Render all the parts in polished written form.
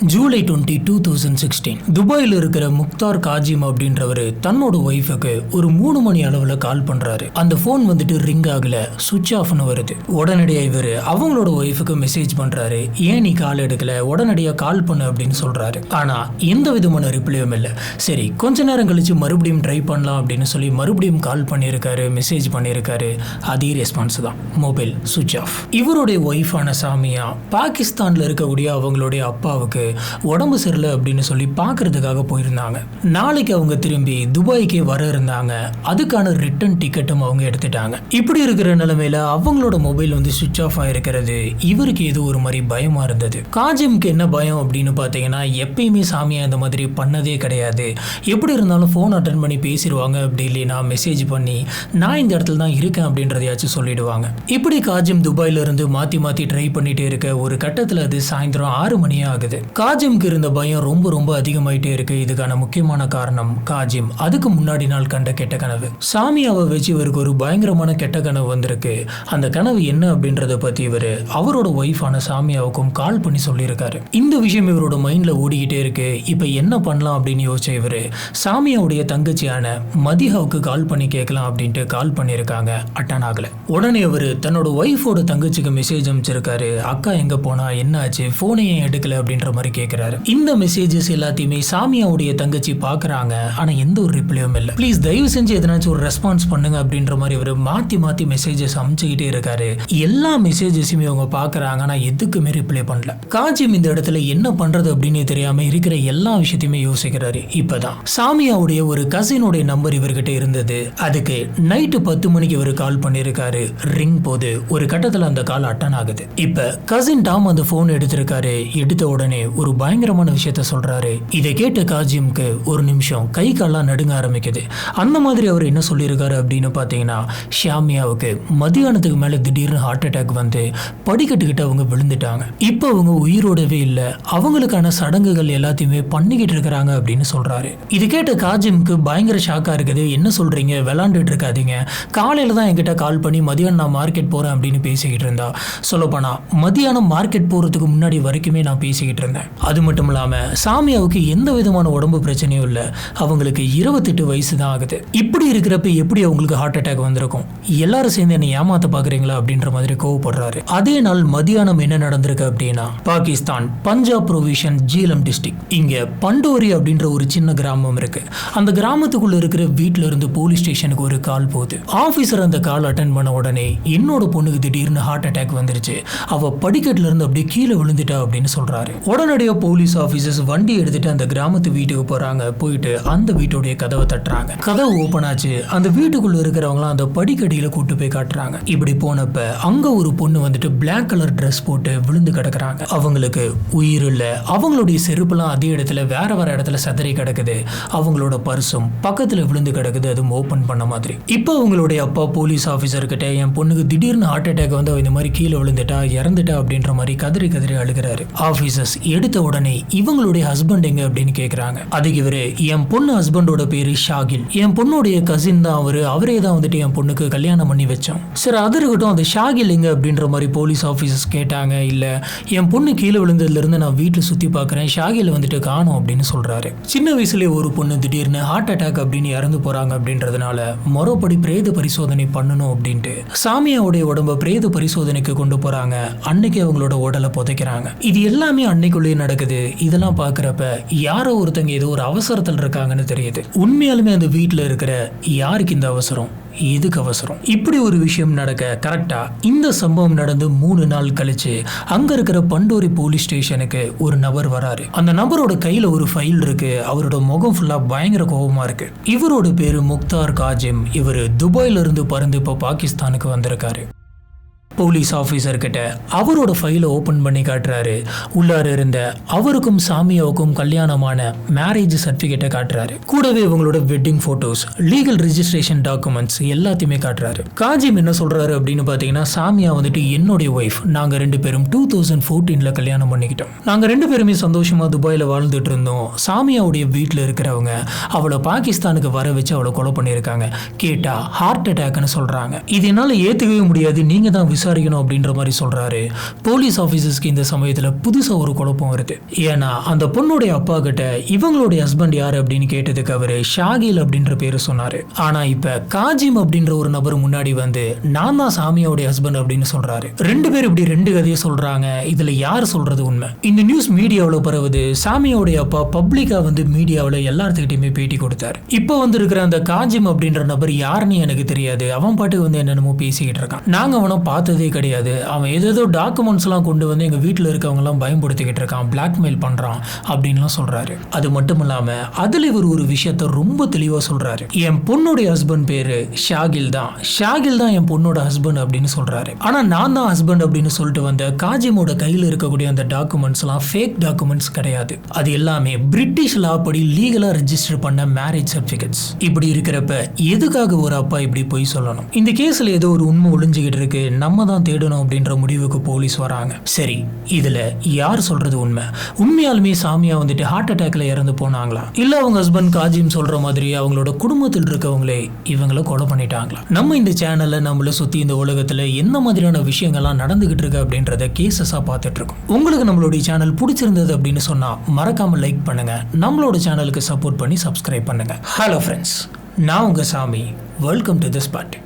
ஜூலை 20, 2016 துபாயில் இருக்கிற முக்தார் காஜிம் அப்படின்றவர் தன்னோட ஒய்ஃபுக்கு ஒரு 3 மணி அளவில் கால் பண்றாரு. அந்த போன் வந்துட்டு ரிங் ஆகல, சுவிட்ச் ஆஃப்னு வருது. உடனடியாக இவர் அவங்களோட ஒய்ஃபுக்கு மெசேஜ் பண்றாரு, ஏன் நீ கால் எடுக்கல, உடனடியாக கால் பண்ணு அப்படின்னு சொல்றாரு. ஆனா எந்த விதமான ரிப்ளையும் இல்லை. சரி, கொஞ்ச நேரம் கழிச்சு மறுபடியும் ட்ரை பண்ணலாம் அப்படின்னு சொல்லி மறுபடியும் கால் பண்ணியிருக்காரு, மெசேஜ் பண்ணியிருக்காரு. அதே ரெஸ்பான்ஸ் தான், மொபைல் சுவிட்ச் ஆஃப். இவருடைய ஒய்ஃபான சாமியா பாகிஸ்தான்ல இருக்கக்கூடிய அவங்களுடைய அப்பாவுக்கு உடம்பு சரியில்லை அப்படின்னு சொல்லி பார்க்கறதுக்காக போயிருந்தாங்க. நாளைக்கு அவங்க திரும்பி துபாய்க்கே வர இருந்தாங்க. அதுக்கான ரிட்டர்ன் டிக்கெட்டும் அவங்க எடுத்துட்டாங்க. இப்படி இருக்கிற நிலைமையில அவங்களோட மொபைல் வந்து சுவிட்ச் ஆஃப் ஆயிருக்கிறது இவருக்கு ஏதோ ஒரு மாதிரி பயமா இருந்தது. காஜிமுக்கு என்ன பயம் அப்படின்னு பார்த்தீங்கன்னா, எப்பயுமே சாமியா இந்த மாதிரி பண்ணதே கிடையாது. எப்படி இருந்தாலும் ஃபோன் அட்டன் பண்ணி பேசிடுவாங்க, அப்படி இல்லைன்னா மெசேஜ் பண்ணி நான் இந்த இடத்துல தான் இருக்கேன் அப்படின்றதையாச்சும் சொல்லிடுவாங்க. இப்படி காஜிம் துபாயில இருந்து மாற்றி மாற்றி ட்ரை பண்ணிட்டே இருக்க ஒரு கட்டத்தில் அது சாயந்தரம் 6 மணியே ஆகுது. காஜிமுக்கு இருந்த பயம் ரொம்ப ரொம்ப அதிகமாயிட்டே இருக்கு. இதுக்கான முக்கியமான காரணம் காஜிம் அதுக்கு முன்னாடி நாள் கண்ட கெட்ட கனவு. சாமியாவை வச்சு இவருக்கு ஒரு பயங்கரமான கெட்ட கனவு வந்திருக்கு. அந்த கனவு என்ன அப்படின்றத பத்தி இவர் அவரோட ஒய்ஃபான சாமியாவுக்கும் கால் பண்ணி சொல்லியிருக்காரு. இந்த விஷயம் இவரோட மைண்ட்ல ஓடிக்கிட்டே இருக்கு. இப்ப என்ன பண்ணலாம் அப்படின்னு யோசிச்ச இவரு சாமியாவுடைய தங்கச்சியான மதியாவுக்கு கால் பண்ணி கேட்கலாம் அப்படின்ட்டு கால் பண்ணியிருக்காங்க. அட்டன் ஆகல. உடனே அவர் தன்னோட ஒய்ஃபோட தங்கச்சிக்கு மெசேஜ் அனுப்பிச்சிருக்காரு, அக்கா எங்க போனா, என்ன ஆச்சு, போனை ஏன் எடுக்கல அப்படின்ற மாதிரி கேட்கிறாரு. இந்த மெசேஜஸ் எல்லாத்தையுமே சாமியாவுடைய தங்கச்சி பாக்குறாங்க. ஆனா எந்த ஒரு ரிப்ளையும் இல்லை. ப்ளீஸ் தயவு செஞ்சு எதனாச்சும் ஒரு ரெஸ்பான்ஸ் பண்ணுங்க அப்படின்ற மாதிரி இவர் மாத்தி மாத்தி மெசேஜஸ் அனுப்பிச்சுக்கிட்டே இருக்காரு. எல்லா மெசேஜஸுமே அவங்க பாக்குறாங்க, ஆனா எதுக்குமே ரிப்ளை பண்ணல. காஜிம் இந்த இடத்துல என்ன பண்றது அப்படின்னு தெரியாம இருக்கிற எல்லா விஷயத்தையுமே யோசிக்கிறாரு. இப்பதான் சாமியாவுடைய ஒரு கசினுடைய நம்பர் இவர்கிட்ட இருந்தது. அதுக்கு நைட்டு 10 மணிக்கு இவர் கால் பண்ணிருக்காரு. ரிங் போது ஒரு கட்டத்துல அந்த கால் அட்டன் ஆகுது. இப்ப கசின் டாம் அந்த போன் எடுத்திருக்காரு. எடுத்த உடனே ஒரு பயங்கரமான விஷயத்த சொல்றாரு. இதை கேட்ட காஜிமுக்கு ஒரு நிமிஷம் கை கால்லாம் நடுங்க ஆரம்பிக்குது. அந்த மாதிரி அவர் என்ன சொல்லியிருக்காரு அப்படின்னு பார்த்தீங்கன்னா, ஷாமியாவுக்கு மதியானத்துக்கு மேல திடீர்னு ஹார்ட் அட்டாக் வந்து படிக்கட்டுக்கிட்ட அவங்க விழுந்துட்டாங்க. இப்போ அவங்க உயிரோடவே இல்லை. அவங்களுக்கான சடங்குகள் எல்லாத்தையுமே பண்ணிக்கிட்டு இருக்கிறாங்க அப்படின்னு சொல்றாரு. இது கேட்ட காஜிமுக்கு பயங்கர ஷாக்கா இருக்குது. என்ன சொல்றீங்க, விளாண்டுட்டு இருக்காதீங்க, காலையில தான் என்கிட்ட கால் பண்ணி மதியானம் நான் மார்க்கெட் போறேன் அப்படின்னு பேசிக்கிட்டு இருந்தா. சொல்லப்போனா மதியானம் மார்க்கெட் போறதுக்கு முன்னாடி வரைக்குமே நான் பேசிக்கிட்டு இருந்தேன். அது மட்டும் இல்லாம சாமியாவுக்கு எந்த விதமான உடம்பு பிரச்சனையும் இல்லை. அவங்களுக்கு 28 வயசு தான் ஆகுது. இப்படி இருக்கிறப்ப எப்படி அவங்களுக்கு ஹார்ட் அட்டாக் வந்திருக்கும், எல்லாரும் சேர்ந்து என்னை ஏமாத்த பாக்குறீங்களா அப்படின்ற மாதிரி கோவப்படுறாரு. அதே நாள் மதியானம் என்ன நடந்திருக்கு அப்படின்னா, பாகிஸ்தான் பஞ்சாப் ப்ரொவிஷன் ஜீலம் டிஸ்ட்ரிக்ட் இங்க பண்டோரி அப்படின்ற ஒரு சின்ன கிராமம் இருக்கு. அந்த கிராமத்துக்குள்ள இருக்கிற வீட்டுல இருந்து போலீஸ் ஸ்டேஷனுக்கு ஒரு கால் போகுது. ஆபீசர் அந்த கால் அட்டன் பண்ண உடனே என்னோட பொண்ணுக்கு திடீர்னு ஹார்ட் அட்டாக் வந்துருச்சு, அவ படிக்கட்டுல இருந்து அப்படியே கீழே விழுந்துட்டா அப்படின்னு சொல்றாரு. உடனடியாக போலீஸ் ஆபீசர்ஸ் வண்டி எடுத்துட்டு அந்த கிராமத்து வீட்டுக்கு போறாங்க. போயிட்டு அந்த வீட்டுடைய கதவை தட்டுறாங்க. கதவு ஓபன் ஆச்சு. அந்த வீட்டுக்குள்ள இருக்கிறவங்களாம் அந்த படிக்கடியில கூட்டு போய் காட்டுறாங்க. இப்படி போனப்ப அங்க ஒரு பொண்ணு வந்துட்டு பிளாக் கலர் ட்ரெஸ் போட்டு விழுந்து கிடக்குறாங்க. அவங்களுக்கு உயிர் இல்ல. அவங்களுடைய செருப்புலாம் அதே இடத்துல வேற வேற இடத்துல சதறி கிடக்குது. அவங்களோட பர்சும் பக்கத்துல விழுந்து கிடக்குது, அதுவும் ஓபன் பண்ண மாதிரி. இப்போ அவங்களுடைய அப்பா போலீஸ் ஆபீசர் கிட்ட என் பொண்ணுக்கு திடீர்னு ஹார்ட் அட்டாக் வந்து இந்த மாதிரி கீழே விழுந்துட்டா, இறந்துட்டா அப்படின்ற மாதிரி கதறி கதறி அழுகிறாரு. ஆபீசர்ஸ் எடுத்த உடனே இவங்களுடைய ஹஸ்பண்ட் எங்க அப்படின்னு கேக்குறாங்க. அதுக்கு இவரு, என் பொண்ணு ஹஸ்பண்டோட பேரு ஷாகில், என் பொண்ணுடைய கசின் தான் அவரே தான் வந்துட்டு என் பொண்ணுக்கு கல்யாணம் பண்ணி வச்சோம். சரி, அது இருக்கட்டும், அந்த ஷாகில் எங்க அப்படின்ற மாதிரி போலீஸ் ஆபீசர்ஸ் கேட்டாங்க. இல்ல, என் பொண்ணு கீழே விழுந்ததுல இருந்து நான் வீட்டுல சுத்தி பாக்குறேன், ஷாகில் வந்துட்டு காணோம் அப்படின்னு சொல்றாரு. சின்ன வயசுல ஒரு பொண்ணு திடீர்னு ஹார்ட் அட்டாக் அப்படின்னு இறந்து போறாங்க அப்படின்றதுனால மறுபடி பிரேத பரிசோதனை பண்ணணும் அப்படின்ட்டு சாமியாவுடைய உடம்ப பிரேத பரிசோதனைக்கு கொண்டு போறாங்க. அன்னைக்கு அவங்களோட உடலை புதைக்கிறாங்க. இது எல்லாமே அன்னைக்குள்ளே நடக்குது. இதெல்லாம் பார்க்குறப்ப யாரோ ஒருத்தங்க ஏதோ ஒரு அவசரத்தில் இருக்காங்கன்னு தெரியுது. உண்மையாலுமே அந்த வீட்டில் இருக்கிற யாருக்கு இந்த அவசரம், எதுக்கு அவசரம்? இப்படி ஒரு விஷயம் நடக்க கரெக்டா இந்த சம்பவம் நடந்து 3 நாள் கழிச்சு அங்க இருக்கிற பண்டோரி போலீஸ் ஸ்டேஷனுக்கு ஒரு நபர் வராரு. அந்த நபரோட கையில ஒரு ஃபைல் இருக்கு. அவரோட முகம் ஃபுல்லா பயங்கர கோபமா இருக்கு. இவரோட பேரு முக்தார் காஜிம். இவர் துபாயில இருந்து பறந்து இப்போ பாகிஸ்தானுக்கு வந்திருக்காரு. போலீஸ் ஆஃபீஸர் கிட்ட அவரோட ஃபைலை ஓப்பன் பண்ணி காட்டுறாரு. உள்ளார இருந்த அவருக்கும் சாமியாவுக்கும் கல்யாணமான மேரேஜ் சர்டிஃபிகேட்டை காட்டுறாரு. கூடவே இவங்களோட wedding photos, legal registration documents எல்லாத்தையுமே காட்டுறாரு. காஜிம் என்ன சொல்றாரு அப்படின்னு பார்த்தீங்கன்னா, சாமியா வந்துட்டு என்னுடைய ஒய்ஃப், நாங்கள் 2 பேரும் 2014 கல்யாணம் பண்ணிக்கிட்டோம். நாங்கள் 2 பேருமே சந்தோஷமா துபாயில் வாழ்ந்துட்டு இருந்தோம். சாமியாவுடைய வீட்டில் இருக்கிறவங்க அவளை பாகிஸ்தானுக்கு வர வச்சு அவளை கொலை பண்ணியிருக்காங்க. கேட்டா ஹார்ட் அட்டாக்னு சொல்றாங்க. இது என்னால் ஏற்றுக்கவே முடியாது, நீங்க தான் விசாரிக்கணும் அப்படின்ற மாதிரி சொல்றாரு. போலீஸ் ஆபீசர்ஸ்க்கு இந்த சமயத்துல புதுசா ஒரு குழப்பம் வருது. ஏன்னா அந்த பொண்ணுடைய அப்பா கிட்ட இவங்களுடைய ஹஸ்பண்ட் யாரு அப்படின்னு கேட்டதுக்கு அவரு ஷாகில் அப்படின்ற பேரு சொன்னாரு. ஆனா இப்ப காஜிம் அப்படின்ற ஒரு நபர் முன்னாடி வந்து நான் தான் சாமியாவுடைய ஹஸ்பண்ட் அப்படின்னு சொல்றாரு. ரெண்டு பேர் இப்படி ரெண்டு கதையை சொல்றாங்க. இதுல யார் சொல்றது உண்மை? இந்த நியூஸ் மீடியாவில் பரவுது. சாமியாவுடைய அப்பா பப்ளிக்கா வந்து மீடியாவில் எல்லாத்துக்கிட்டையுமே பேட்டி கொடுத்தாரு. இப்போ வந்து இருக்கிற அந்த காஜிம் அப்படின்ற நபர் யாருன்னு எனக்கு தெரியாது, அவன் பாட்டுக்கு வந்து என்னென்னமோ பேசிக்கிட்டு இருக்கான், நாங்க அவனை பார்த்ததே கிடையாது, அவன் ஏதோ டாக்குமெண்ட்ஸ் எல்லாம் கொண்டு வந்து எங்க வீட்டில் இருக்கவங்க எல்லாம் பயன்படுத்திக்கிட்டு இருக்கான், பிளாக்மெயில் பண்றான் அப்படின்லாம் சொல்றாரு. அது மட்டும் இல்லாம அதுல இவர் ஒரு விஷயத்த ரொம்ப தெளிவா சொல்றாரு. என் பொண்ணுடைய ஹஸ்பண்ட் பேரு ஷாகில் தான், ஷாகில் தான் என் பொண்ணோட ஹஸ்பண்ட் அப்படின்னு சொல்றாரு. ஆனா நான் தான் ஹஸ்பண்ட் அப்படின்னு சொல்லிட்டு வந்த காஜிமோட கையில் இருக்கக்கூடிய அந்த டாக்குமெண்ட்ஸ் எல்லாம் ஃபேக் டாக்குமெண்ட்ஸ் கிடையாது. அது எல்லாமே பிரிட்டிஷ் லா படி லீகலா ரெஜிஸ்டர் பண்ண மேரேஜ் சர்டிபிகேட்ஸ். இப்படி இருக்கிறப்ப எதுக்காக ஒரு அப்பா இப்படி போய் சொல்லணும்? இந்த கேஸ்ல ஏதோ ஒரு உண்மை ஒளிஞ்சுக்கிட்டு இருக்கு, நம்ம தான் தேடணும் அப்படின்ற முடிவுக்கு போலீஸ் வராங்க. சரி, இதுல யார் சொல்றது உண்மை? உண்மையாலுமே சாமியா வந்துட்டு ஹார்ட் அட்டாக்ல இறந்து போனாங்களா, இல்ல அவங்க ஹஸ்பண்ட் காஜிம் சொல்ற மாதிரி அவங்களோட குடும்பத்தில் இருக்கவங்களே இவங்களை கொலை பண்ணிட்டாங்களா? நம்ம இந்த சேனல்ல நம்மள சுத்தி இந்த உலகத்துல என்ன மாதிரியான விஷயங்கள்லாம் நடந்துகிட்டு இருக்கு அப்படின்றத கேசஸா பார்த்துட்டு இருக்கோம். உங்களுக்கு நம்மளுடைய சேனல் பிடிச்சிருந்தது அப்படின்னு சொன்னா மறக்காம லைக் பண்ணுங்க, நம்மளோட சேனலுக்கு சப்போர்ட் பண்ணி சப்ஸ்கிரைப் பண்ணுங்க. ஹலோ ஃப்ரெண்ட்ஸ், நான் உங்க சாமி. Welcome to the spot.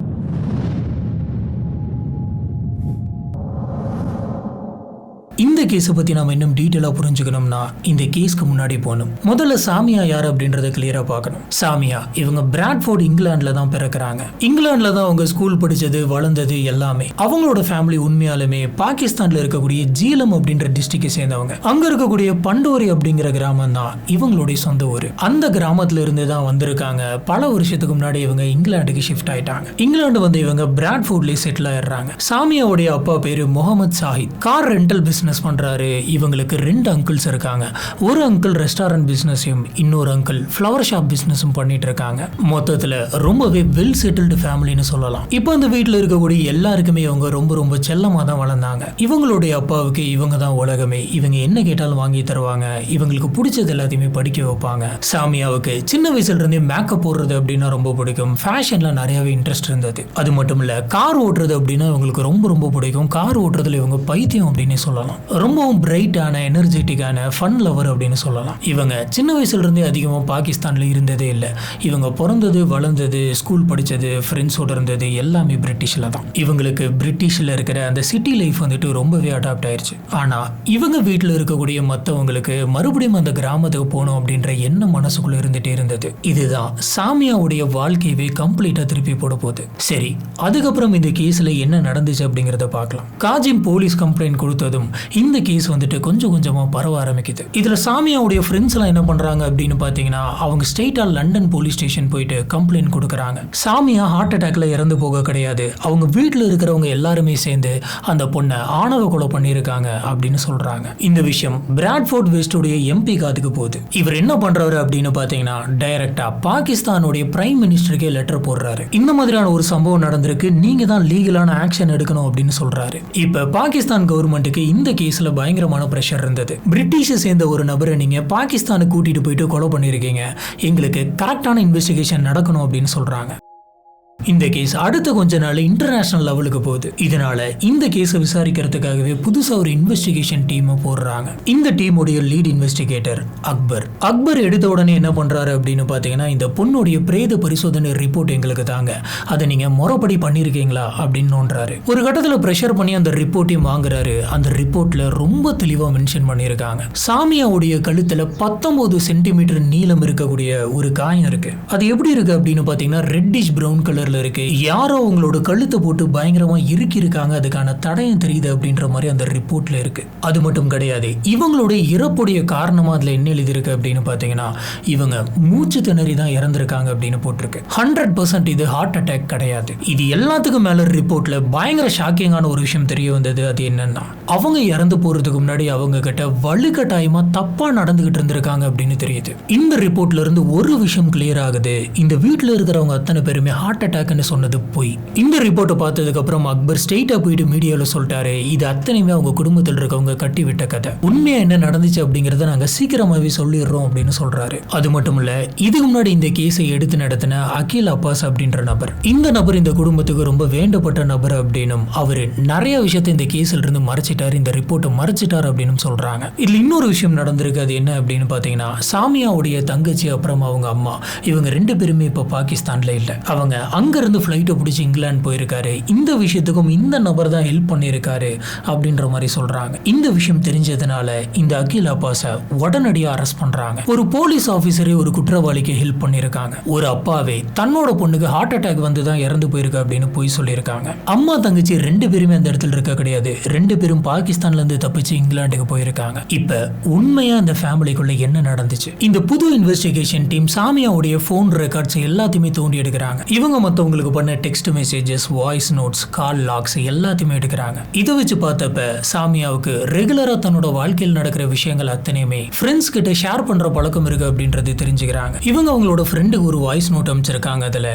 இந்த கேஸை பற்றி நம்ம இன்னும் டீட்டெயிலாக புரிஞ்சுக்கணும்னா இந்த கேஸ்க்கு முன்னாடி போகணும். முதல்ல சாமியா யார் அப்படின்றத கிளியராக பார்க்கணும். சாமியா இவங்க பிராட்ஃபோர்ட் இங்கிலாண்டில் தான் பிறக்கிறாங்க. இங்கிலாண்டில் தான் அவங்க ஸ்கூல் படித்தது, வளர்ந்தது எல்லாமே. அவங்களோட ஃபேமிலி உண்மையாலுமே பாகிஸ்தானில் இருக்கக்கூடிய ஜீலம் அப்படின்ற டிஸ்ட்ரிக்டை சேர்ந்தவங்க. அங்கே இருக்கக்கூடிய பண்டோரி அப்படிங்கிற கிராமம் தான் இவங்களுடைய சொந்த ஊர். அந்த கிராமத்தில் இருந்து தான் வந்திருக்காங்க. பல வருஷத்துக்கு முன்னாடி இவங்க இங்கிலாந்துக்கு ஷிஃப்ட் ஆயிட்டாங்க. இங்கிலாந்து வந்து இவங்க பிராட்ஃபோர்ட்லேயே செட்டில் ஆயிடுறாங்க. சாமியாவுடைய அப்பா பேரு Mohammed Sahid. Car rental business பண்றாரு. இவங்களுக்கு 2 அங்கிள்ஸ் இருக்காங்க. ஒரு அங்கிள் ரெஸ்டாரண்ட் பிசினஸையும் இன்னொரு அங்கிள் ஃப்ளவர் ஷாப் பிசினஸும் பண்ணிட்டு இருக்காங்க. மொத்தத்துல ரொம்பவே வெல் செட்டில்டு ஃபேமிலின்னு சொல்லலாம். இப்போ அந்த வீட்டில் இருக்கக்கூடிய எல்லாருக்குமே இவங்க ரொம்ப ரொம்ப செல்லமா தான் வளர்ந்தாங்க. இவங்களுடைய அப்பாவுக்கு இவங்க தான் உலகமே. இவங்க என்ன கேட்டாலும் வாங்கி தருவாங்க. இவங்களுக்கு பிடிச்சது எல்லாத்தையுமே படிக்க வைப்பாங்க. சாமியாவுக்கு சின்ன வயசுல இருந்தே மேக்கப் போடுறது அப்படின்னா ரொம்ப பிடிக்கும். ஃபேஷன்ல நிறையவே இன்ட்ரெஸ்ட் இருந்தது. அது மட்டும் இல்ல, கார் ஓட்டுறது அப்படின்னா இவங்களுக்கு ரொம்ப ரொம்ப பிடிக்கும். கார் ஓட்டுறதுல இவங்க பைத்தியம் அப்படின்னு சொல்லலாம். ரொம்பவும் பிரைட்டான, எனர்ஜெட்டிக்கான ஃபன் லவர் அப்படின்னு சொல்லலாம். இவங்க சின்ன வயசுல இருந்தே அதிகமாக பாகிஸ்தான்ல இருந்ததே இல்லை. இவங்க பிறந்தது, வளர்ந்தது, ஸ்கூல் படிச்சது, ஃப்ரெண்ட்ஸோட இருந்தது எல்லாமே பிரிட்டிஷ்ல தான். இவங்களுக்கு பிரிட்டிஷ்ல இருக்கிற அந்த சிட்டி லைஃப் வந்துட்டு ரொம்பவே அடாப்ட் ஆயிடுச்சு. ஆனா இவங்க வீட்டில் இருக்கக்கூடிய மற்றவங்களுக்கு மறுபடியும் அந்த கிராமத்துக்கு போகணும் அப்படின்ற எண்ணம் மனசுக்குள்ள இருந்துட்டே இருந்தது. இதுதான் சாமியாவுடைய வாழ்க்கையவே கம்ப்ளீட்டா திருப்பி போட போகுது. சரி, அதுக்கப்புறம் இந்த கேஸ்ல என்ன நடந்துச்சு அப்படிங்கறத பார்க்கலாம். காஜிம் போலீஸ் கம்ப்ளைண்ட் கொடுத்ததும் இந்த கேஸ் வந்துட்டு கொஞ்சம் கொஞ்சமா பரவ ஆரம்பிக்குது. இதுல சாமியாவுடைய ஃப்ரெண்ட்ஸ் எல்லாம் என்ன பண்றாங்க அப்படின்னு பாத்தீங்கன்னா, அவங்க ஸ்ட்ரெயிட்டா லண்டன் போலீஸ் ஸ்டேஷன் போயிட்டு கம்ப்ளைண்ட் கொடுக்கறாங்க. சாமியா ஹார்ட் அட்டாக்ல இறந்து போக கிடையாது, அவங்க வீட்டில் இருக்கிறவங்க எல்லாருமே சேர்ந்து அந்த பொண்ணை ஆணவ கொலை பண்ணியிருக்காங்க அப்படின்னு சொல்றாங்க. இந்த விஷயம் பிராட்ஃபோர்ட் வெஸ்டுடைய எம்பி காதுக்கு போகுது. இவர் என்ன பண்றாரு அப்படின்னு பாத்தீங்கன்னா, டைரக்டா பாகிஸ்தானுடைய பிரைம் மினிஸ்டருக்கே லெட்டர் போடுறாரு. இந்த மாதிரியான ஒரு சம்பவம் நடந்திருக்கு, நீங்க தான் லீகலான ஆக்ஷன் எடுக்கணும் அப்படின்னு சொல்றாரு. இப்ப பாகிஸ்தான் கவர்மெண்ட்டுக்கு இந்த கேஸ்ல பயங்கரமான பிரஷர் இருந்தது. பிரிட்டிஷை சேர்ந்த ஒரு நபரை நீங்க பாகிஸ்தானுக்கு கூட்டிட்டு போயிட்டு கொலை பண்ணிருக்கீங்க, எங்களுக்கு கரெக்டான இன்வெஸ்டிகேஷன் நடக்கணும் அப்படின்னு சொல்றாங்க. இந்த கேஸ் அடுத்த கொஞ்ச நாள் இன்டர்நேஷனல் லெவலுக்கு போகுது. இதனால இந்த கேஸை விசாரிக்கிறதுக்காகவே புதுசா ஒரு இன்வெஸ்டிகேஷன் டீம் போடுறாங்க. இந்த டீமுடைய லீட் இன்வெஸ்டிகேட்டர் அக்பர் எடுத்த உடனே என்ன பண்றாரு அப்படின்னு பாத்தீங்கன்னா, இந்த பொண்ணுடைய பிரேத பரிசோதனை ரிப்போர்ட் எங்களுக்கு தாங்க, அதை நீங்க முறைப்படி பண்ணிருக்கீங்களா அப்படின்னு நோன்றாரு. ஒரு கட்டத்துல பிரஷர் பண்ணி அந்த ரிப்போர்ட்டையும் வாங்குறாரு. அந்த ரிப்போர்ட்ல ரொம்ப தெளிவா மென்ஷன் பண்ணிருக்காங்க. சாமியாவுடைய கழுத்துல 19 சென்டிமீட்டர் நீளம் இருக்கக்கூடிய ஒரு காயம் இருக்கு. அது எப்படி இருக்கு அப்படின்னு பாத்தீங்கன்னா, ரெட்டிஷ் பிரவுன் கலர் இருக்கு. யாரோ உங்களோட கழுத்தை போட்டு பயங்கரமா இறுக்கி இருக்காங்க, அதுக்கான தடயம் தெரியுது அப்படின்ற மாதிரி அந்த ரிப்போர்ட்ல இருக்கு. அது மட்டும் கிடையாது, இவங்களுடைய இறப்புடைய காரணமா அதுல என்ன எழுதி இருக்கு அப்படின்னு பாத்தீங்கன்னா, இவங்க மூச்சு திணறி தான் இறந்திருக்காங்க அப்படின்னு போட்டிருக்கு. 100% இது ஹார்ட் அட்டாக் கிடையாது. இது எல்லாத்துக்கும் மேல ரிப்போர்ட்ல பயங்கர ஷாக்கிங்கான ஒரு விஷயம் தெரிய வந்தது. அது என்னன்னா, அவங்க இறந்து போறதுக்கு முன்னாடி அவங்க கிட்ட வலுக்கட்டாயமா தப்பா நடந்துகிட்டு இருந்திருக்காங்க அப்படின்னு தெரியுது. இந்த ரிப்போர்ட்ல இருந்து ஒரு விஷயம் கிளியர் ஆகுது, இந்த வீட்டுல இருக்கிறவங்க அத்தனை பேருமே ஹார்ட் அட்டாக் அட்டாக்னு சொன்னது பொய். இந்த ரிப்போர்ட்டை பார்த்ததுக்கு அப்புறம் அக்பர் ஸ்ட்ரெயிட்டா போயிட்டு மீடியாவில் சொல்லிட்டாரு, இது அத்தனையுமே அவங்க குடும்பத்தில் இருக்கவங்க கட்டி விட்ட கதை. உண்மையா என்ன நடந்துச்சு அப்படிங்கறத நாங்க சீக்கிரமாவே சொல்லிடுறோம் அப்படின்னு சொல்றாரு. அது மட்டும் இல்ல, இதுக்கு முன்னாடி இந்த கேஸை எடுத்து நடத்தின அகில் அப்பாஸ் அப்படின்ற நபர், இந்த நபர் இந்த குடும்பத்துக்கு ரொம்ப வேண்டப்பட்ட நபர் அப்படின்னும் அவரு நிறைய விஷயத்தை இந்த கேஸ்ல இருந்து மறைச்சிட்டாரு, இந்த ரிப்போர்ட்டை மறைச்சிட்டாரு அப்படின்னு சொல்றாங்க. இதுல இன்னொரு விஷயம் நடந்திருக்கு. அது என்ன அப்படின்னு பாத்தீங்கன்னா, சாமியாவுடைய தங்கச்சி அப்புறம் அவங்க அம்மா இவங்க 2 பேருமே இப்ப பாகிஸ்தான்ல இல்ல. அவங்க அங்க இருந்து ஃபிளைட்டை பிடிச்சி இங்கிலாந்து போயிருக்காரு. இந்த விஷயத்துக்கும் இந்த நபர் தான் ஹெல்ப் பண்ணியிருக்காரு அப்படின்ற மாதிரி சொல்றாங்க. இந்த விஷயம் தெரிஞ்சதுனால இந்த அகில் அப்பாஸை உடனடியாக அரெஸ்ட் பண்றாங்க. ஒரு போலீஸ் ஆபீசரே ஒரு குற்றவாளிக்கு ஹெல்ப் பண்ணியிருக்காங்க. ஒரு அப்பாவே தன்னோட பொண்ணுக்கு ஹார்ட் அட்டாக் வந்து தான் இறந்து போயிருக்கு அப்படின்னு போய் சொல்லியிருக்காங்க. அம்மா தங்கச்சி 2 பேருமே அந்த இடத்துல இருக்க கிடையாது. 2 பேரும் பாகிஸ்தான்ல இருந்து தப்பிச்சு இங்கிலாந்துக்கு போயிருக்காங்க. இப்ப உண்மையா அந்த ஃபேமிலிக்குள்ள என்ன நடந்துச்சு? இந்த புது இன்வெஸ்டிகேஷன் டீம் சாமியாவுடைய போன் ரெக்கார்ட்ஸ் எல்லாத்தையுமே தோண்டி எடுக்கிறாங்க. இவங்க மத்தவங்களுக்கு பண்ண டெக்ஸ்ட் மெசேஜஸ், வாய்ஸ் நோட்ஸ், கால் லாக்ஸ் எல்லாத்தையுமே எடுக்கிறாங்க. இதை வச்சு பார்த்தப்ப சாமியாவுக்கு ரெகுலரா தன்னோட வாழ்க்கையில் நடக்கிற விஷயங்கள் அத்தனையுமே ஃப்ரெண்ட்ஸ் கிட்ட ஷேர் பண்ற பழக்கம் இருக்கு அப்படின்றது தெரிஞ்சுக்கிறாங்க. இவங்க அவங்களோட ஃப்ரெண்டுக்கு ஒரு வாய்ஸ் நோட் அமைச்சிருக்காங்க. அதுல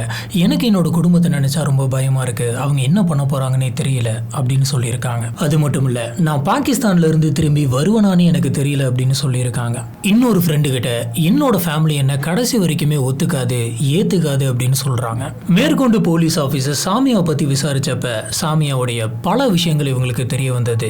எனக்கு என்னோட குடும்பத்தை நினைச்சா ரொம்ப பயமா இருக்கு, அவங்க என்ன பண்ண போறாங்கன்னே தெரியல அப்படின்னு சொல்லியிருக்காங்க. அது மட்டும் இல்ல, நான் பாகிஸ்தான்ல இருந்து திரும்பி வருவனானே எனக்கு தெரியல அப்படின்னு சொல்லியிருக்காங்க. இன்னொரு ஃப்ரெண்டு கிட்ட என்னோட ஃபேமிலி என்ன கடைசி வரைக்குமே ஒத்துக்காது, ஏத்துக்காது அப்படின்னு சொல்றாங்க. மேற்கொண்டு போலீஸ் ஆபீசர் சாமியாவை பத்தி விசாரிச்சப்ப சாமியாவுடைய பல விஷயங்கள் இவங்களுக்கு தெரிய வந்தது.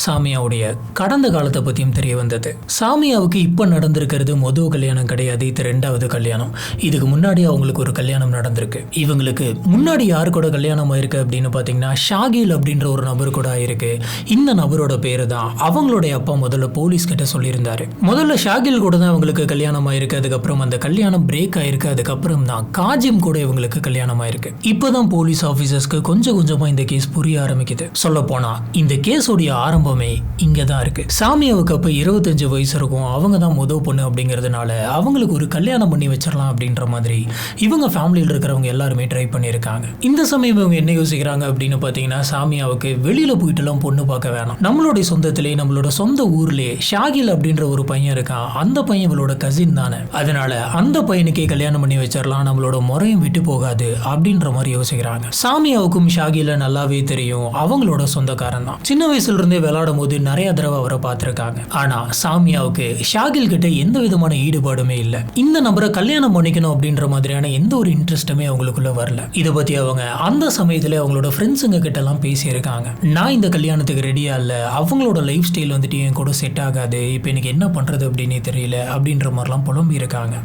சாமியாவுடைய கடந்த காலத்தை பத்தியும் தெரிய வந்தது. சாமியாவுக்கு இப்ப நடந்திருக்கிறது முதல் கல்யாணம் கிடையாது, இது 2வது கல்யாணம். இதுக்கு முன்னாடி அவங்களுக்கு ஒரு கல்யாணம் நடந்திருக்கு. இவங்களுக்கு முன்னாடி யாரு கூட கல்யாணம் ஆயிருக்கு அப்படின்னு பாத்தீங்கன்னா ஷாகில் அப்படின்ற ஒரு நபர் கூட ஆயிருக்கு. இந்த நபரோட பேரு தான் அவங்களுடைய அப்பா முதல்ல போலீஸ் கிட்ட சொல்லியிருந்தாரு. முதல்ல ஷாகில் கூட தான் அவங்களுக்கு கல்யாணம் ஆயிருக்கு. அதுக்கப்புறம் அந்த கல்யாணம் பிரேக் ஆயிருக்கு. அதுக்கப்புறம் தான் காஜிம் கூட இவங்களுக்கு கல்யாணம் ஆயிருக்கு. இப்பதான் போலீஸ் ஆபீசர்ஸ்க்கு கொஞ்சம் கொஞ்சமா இந்த கேஸ் புரிய ஆரம்பிக்குது. சொல்ல போனா இந்த கேஸோடைய ஆரம்பமே இங்க தான் இருக்கு. சாமியாவுக்கு அப்ப 25 வயசு இருக்கும். அவங்க தான் முதல் பொண்ணு அப்படிங்கிறதுனால அவங்களுக்கு ஒரு கல்யாணம் பண்ணி வச்சிடலாம் அப்படின்ற மாதிரி இவங்க ஃபேமிலியில் இருக்கிறவங்க எல்லாருமே ட்ரை பண்ணியிருக்காங்க. இந்த சமயம் இவங்க என்ன யோசிக்கிறாங்க அப்படின்னு பாத்தீங்கன்னா, சாமியாவுக்கு வெளியில போயிட்டு எல்லாம் பொண்ணு பார்க்க வேணாம், நம்மளுடைய சொந்தத்திலே நம்மளோட சொந்த ஊர்லயே ஷாகில் அப்படின்ற ஒரு பையன் இருக்கான், அந்த பையன் இவளோட கசின் தானே, அதனால அந்த பையனுக்கே கல்யாணம் பண்ணி வச்சிடலாம், நம்மளோட முறையும் விட்டு போகாது அப்படின்ற மாதிரி யோசிக்கிறாங்க. சாமியாவுக்கும் ஷாகில நல்லாவே தெரியும், அவங்களோட சொந்தக்காரன் தான். சின்ன வயசுல இருந்தே விளையாடும் போது நிறைய தடவை அவரை பார்த்திருக்காங்க. ஆனா சாமியாவுக்கு ஷாகில் கிட்ட எந்த விதமான ஈடுபாடுமே இல்ல. இந்த நபரை கல்யாணம் பண்ணிக்கணும் அப்படின்ற மாதிரியான எந்த ஒரு இன்ட்ரெஸ்ட்டுமே அவங்களுக்குள்ள வரல. இதை பத்தி அவங்க அந்த சமயத்துல அவங்களோட ஃப்ரெண்ட்ஸுங்க கிட்ட எல்லாம் பேசியிருக்காங்க. நான் இந்த கல்யாணத்துக்கு ரெடியா இல்ல, அவங்களோட லைஃப் ஸ்டைல் வந்துட்டு என் கூட செட் ஆகாது, இப்போ எனக்கு என்ன பண்றது அப்படின்னே தெரியல அப்படின்ற மாதிரிலாம் புலம்பி இருக்காங்க.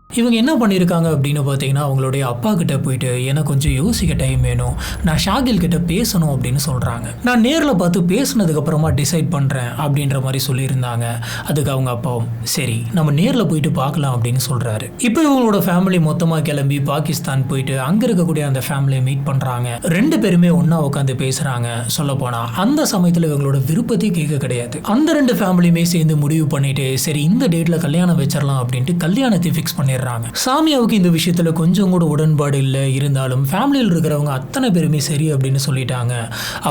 இவங்க என்ன பண்ணியிருக்காங்க அப்படின்னு பார்த்தீங்கன்னா, அவங்களுடைய அப்பா கிட்ட போயிட்டு எனக்கு கொஞ்சம் யோசிக்க டைம் வேணும், நான் ஷாகில் கிட்ட பேசணும் அப்படின்னு சொல்கிறாங்க. நான் நேரில் பார்த்து பேசினதுக்கு அப்புறமா டிசைட் பண்ணுறேன் அப்படின்ற மாதிரி சொல்லியிருந்தாங்க. அதுக்கு அவங்க அப்பாவும் சரி நம்ம நேரில் போயிட்டு பார்க்கலாம் அப்படின்னு சொல்கிறாரு. இப்போ இவங்களோட ஃபேமிலி மொத்தமாக கிளம்பி பாகிஸ்தான் போயிட்டு அங்கே இருக்கக்கூடிய அந்த ஃபேமிலியை மீட் பண்ணுறாங்க. 2 பேருமே ஒன்றா உட்காந்து பேசுகிறாங்க. சொல்லப்போனால் அந்த சமயத்தில் இவங்களோட விருப்பத்தையே கேட்க கிடையாது. அந்த 2 ஃபேமிலியுமே சேர்ந்து முடிவு பண்ணிட்டு சரி இந்த டேட்டில் கல்யாணம் வச்சிடலாம் அப்படின்ட்டு கல்யாணத்தை ஃபிக்ஸ் பண்ணிடுறாங்க. சாமியாவுக்கு இந்த விஷயத்துல கொஞ்சம் கூட உடன்பாடு இல்லை. இருந்தாலும் ஃபேமிலியில் இருக்கிறவங்க அத்தனை பேருமே சரி அப்படின்னு சொல்லிட்டாங்க.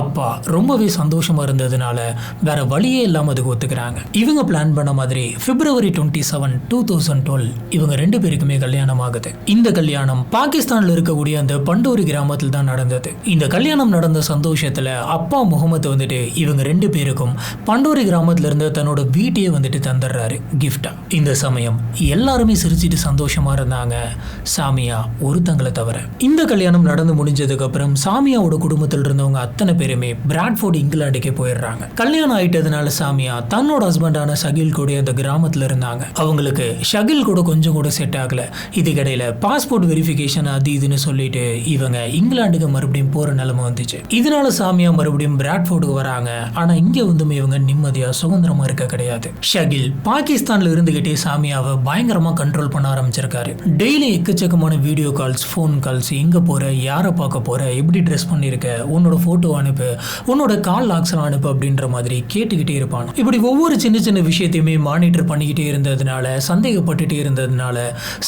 அப்பா ரொம்பவே சந்தோஷமா இருந்ததுனால வேற வழியே இல்லாம அதுக்கு ஒத்துக்கிறாங்க. இவங்க பிளான் பண்ண மாதிரி February 27, 2012 இவங்க 2 பேருக்குமே கல்யாணம் ஆகுது. இந்த கல்யாணம் பாகிஸ்தான்ல இருக்கக்கூடிய அந்த பண்டோரி கிராமத்தில் தான் நடந்தது. இந்த கல்யாணம் நடந்த சந்தோஷத்துல அப்பா முகமது வந்துட்டு இவங்க 2 பேருக்கும் பண்டோரி கிராமத்துல இருந்து தன்னோட வீட்டையே வந்துட்டு தந்துடுறாரு கிஃப்டா. இந்த சமயம் எல்லாருமே சிரிச்சிட்டு சந்தோஷமா இருந்தாங்க, சாமியா ஒருத்தங்களை தவிர. இந்த கல்யாணம் நடந்து முடிஞ்சதுக்கு அப்புறம் சாமியாவோட குடும்பத்தில் இருந்தவங்க அத்தனை பேருமே பிராட்ஃபோர்ட் இங்கிலாந்துக்கே போயிடுறாங்க. கல்யாணம் ஆயிட்டதுனால சாமியா தன்னோட ஹஸ்பண்டான ஷகில் கூட அந்த கிராமத்துல இருந்தாங்க. அவங்களுக்கு ஷகில் கூட கொஞ்சம் கூட செட் ஆகல. இதுக்கிடையில பாஸ்போர்ட் வெரிஃபிகேஷன் அது இதுன்னு சொல்லிட்டு இவங்க இங்கிலாந்துக்கு மறுபடியும் போற நிலைமை வந்துச்சு. இதனால சாமியா மறுபடியும் பிராட்ஃபோர்டுக்கு வராங்க. ஆனா இங்க வந்துமே இவங்க நிம்மதியா சுதந்திரமா இருக்க கிடையாது. ஷகில் பாகிஸ்தான்ல இருந்துகிட்டே சாமியாவை பயங்கரமா கண்ட்ரோல் பண்ண ஆரம்பிச்சிருக்காரு. டெய்லி எக்கச்சக்கமான வீடியோ கால்ஸ், ஃபோன் கால்ஸ், எங்க போற, யாரை பார்க்க போற, எப்படி ட்ரெஸ் பண்ணிருக்க, உன்னோட போட்டோ அனுப்பு, உன்னோட கால் லாக்ஸ் அனுப்பு அப்படின்ற மாதிரி கேட்டுக்கிட்டே இருப்பான். இப்படி ஒவ்வொரு சின்ன சின்ன விஷயத்தையுமே மானிட்டர் பண்ணிக்கிட்டே இருந்ததுனால, சந்தேகப்பட்டுட்டே இருந்ததுனால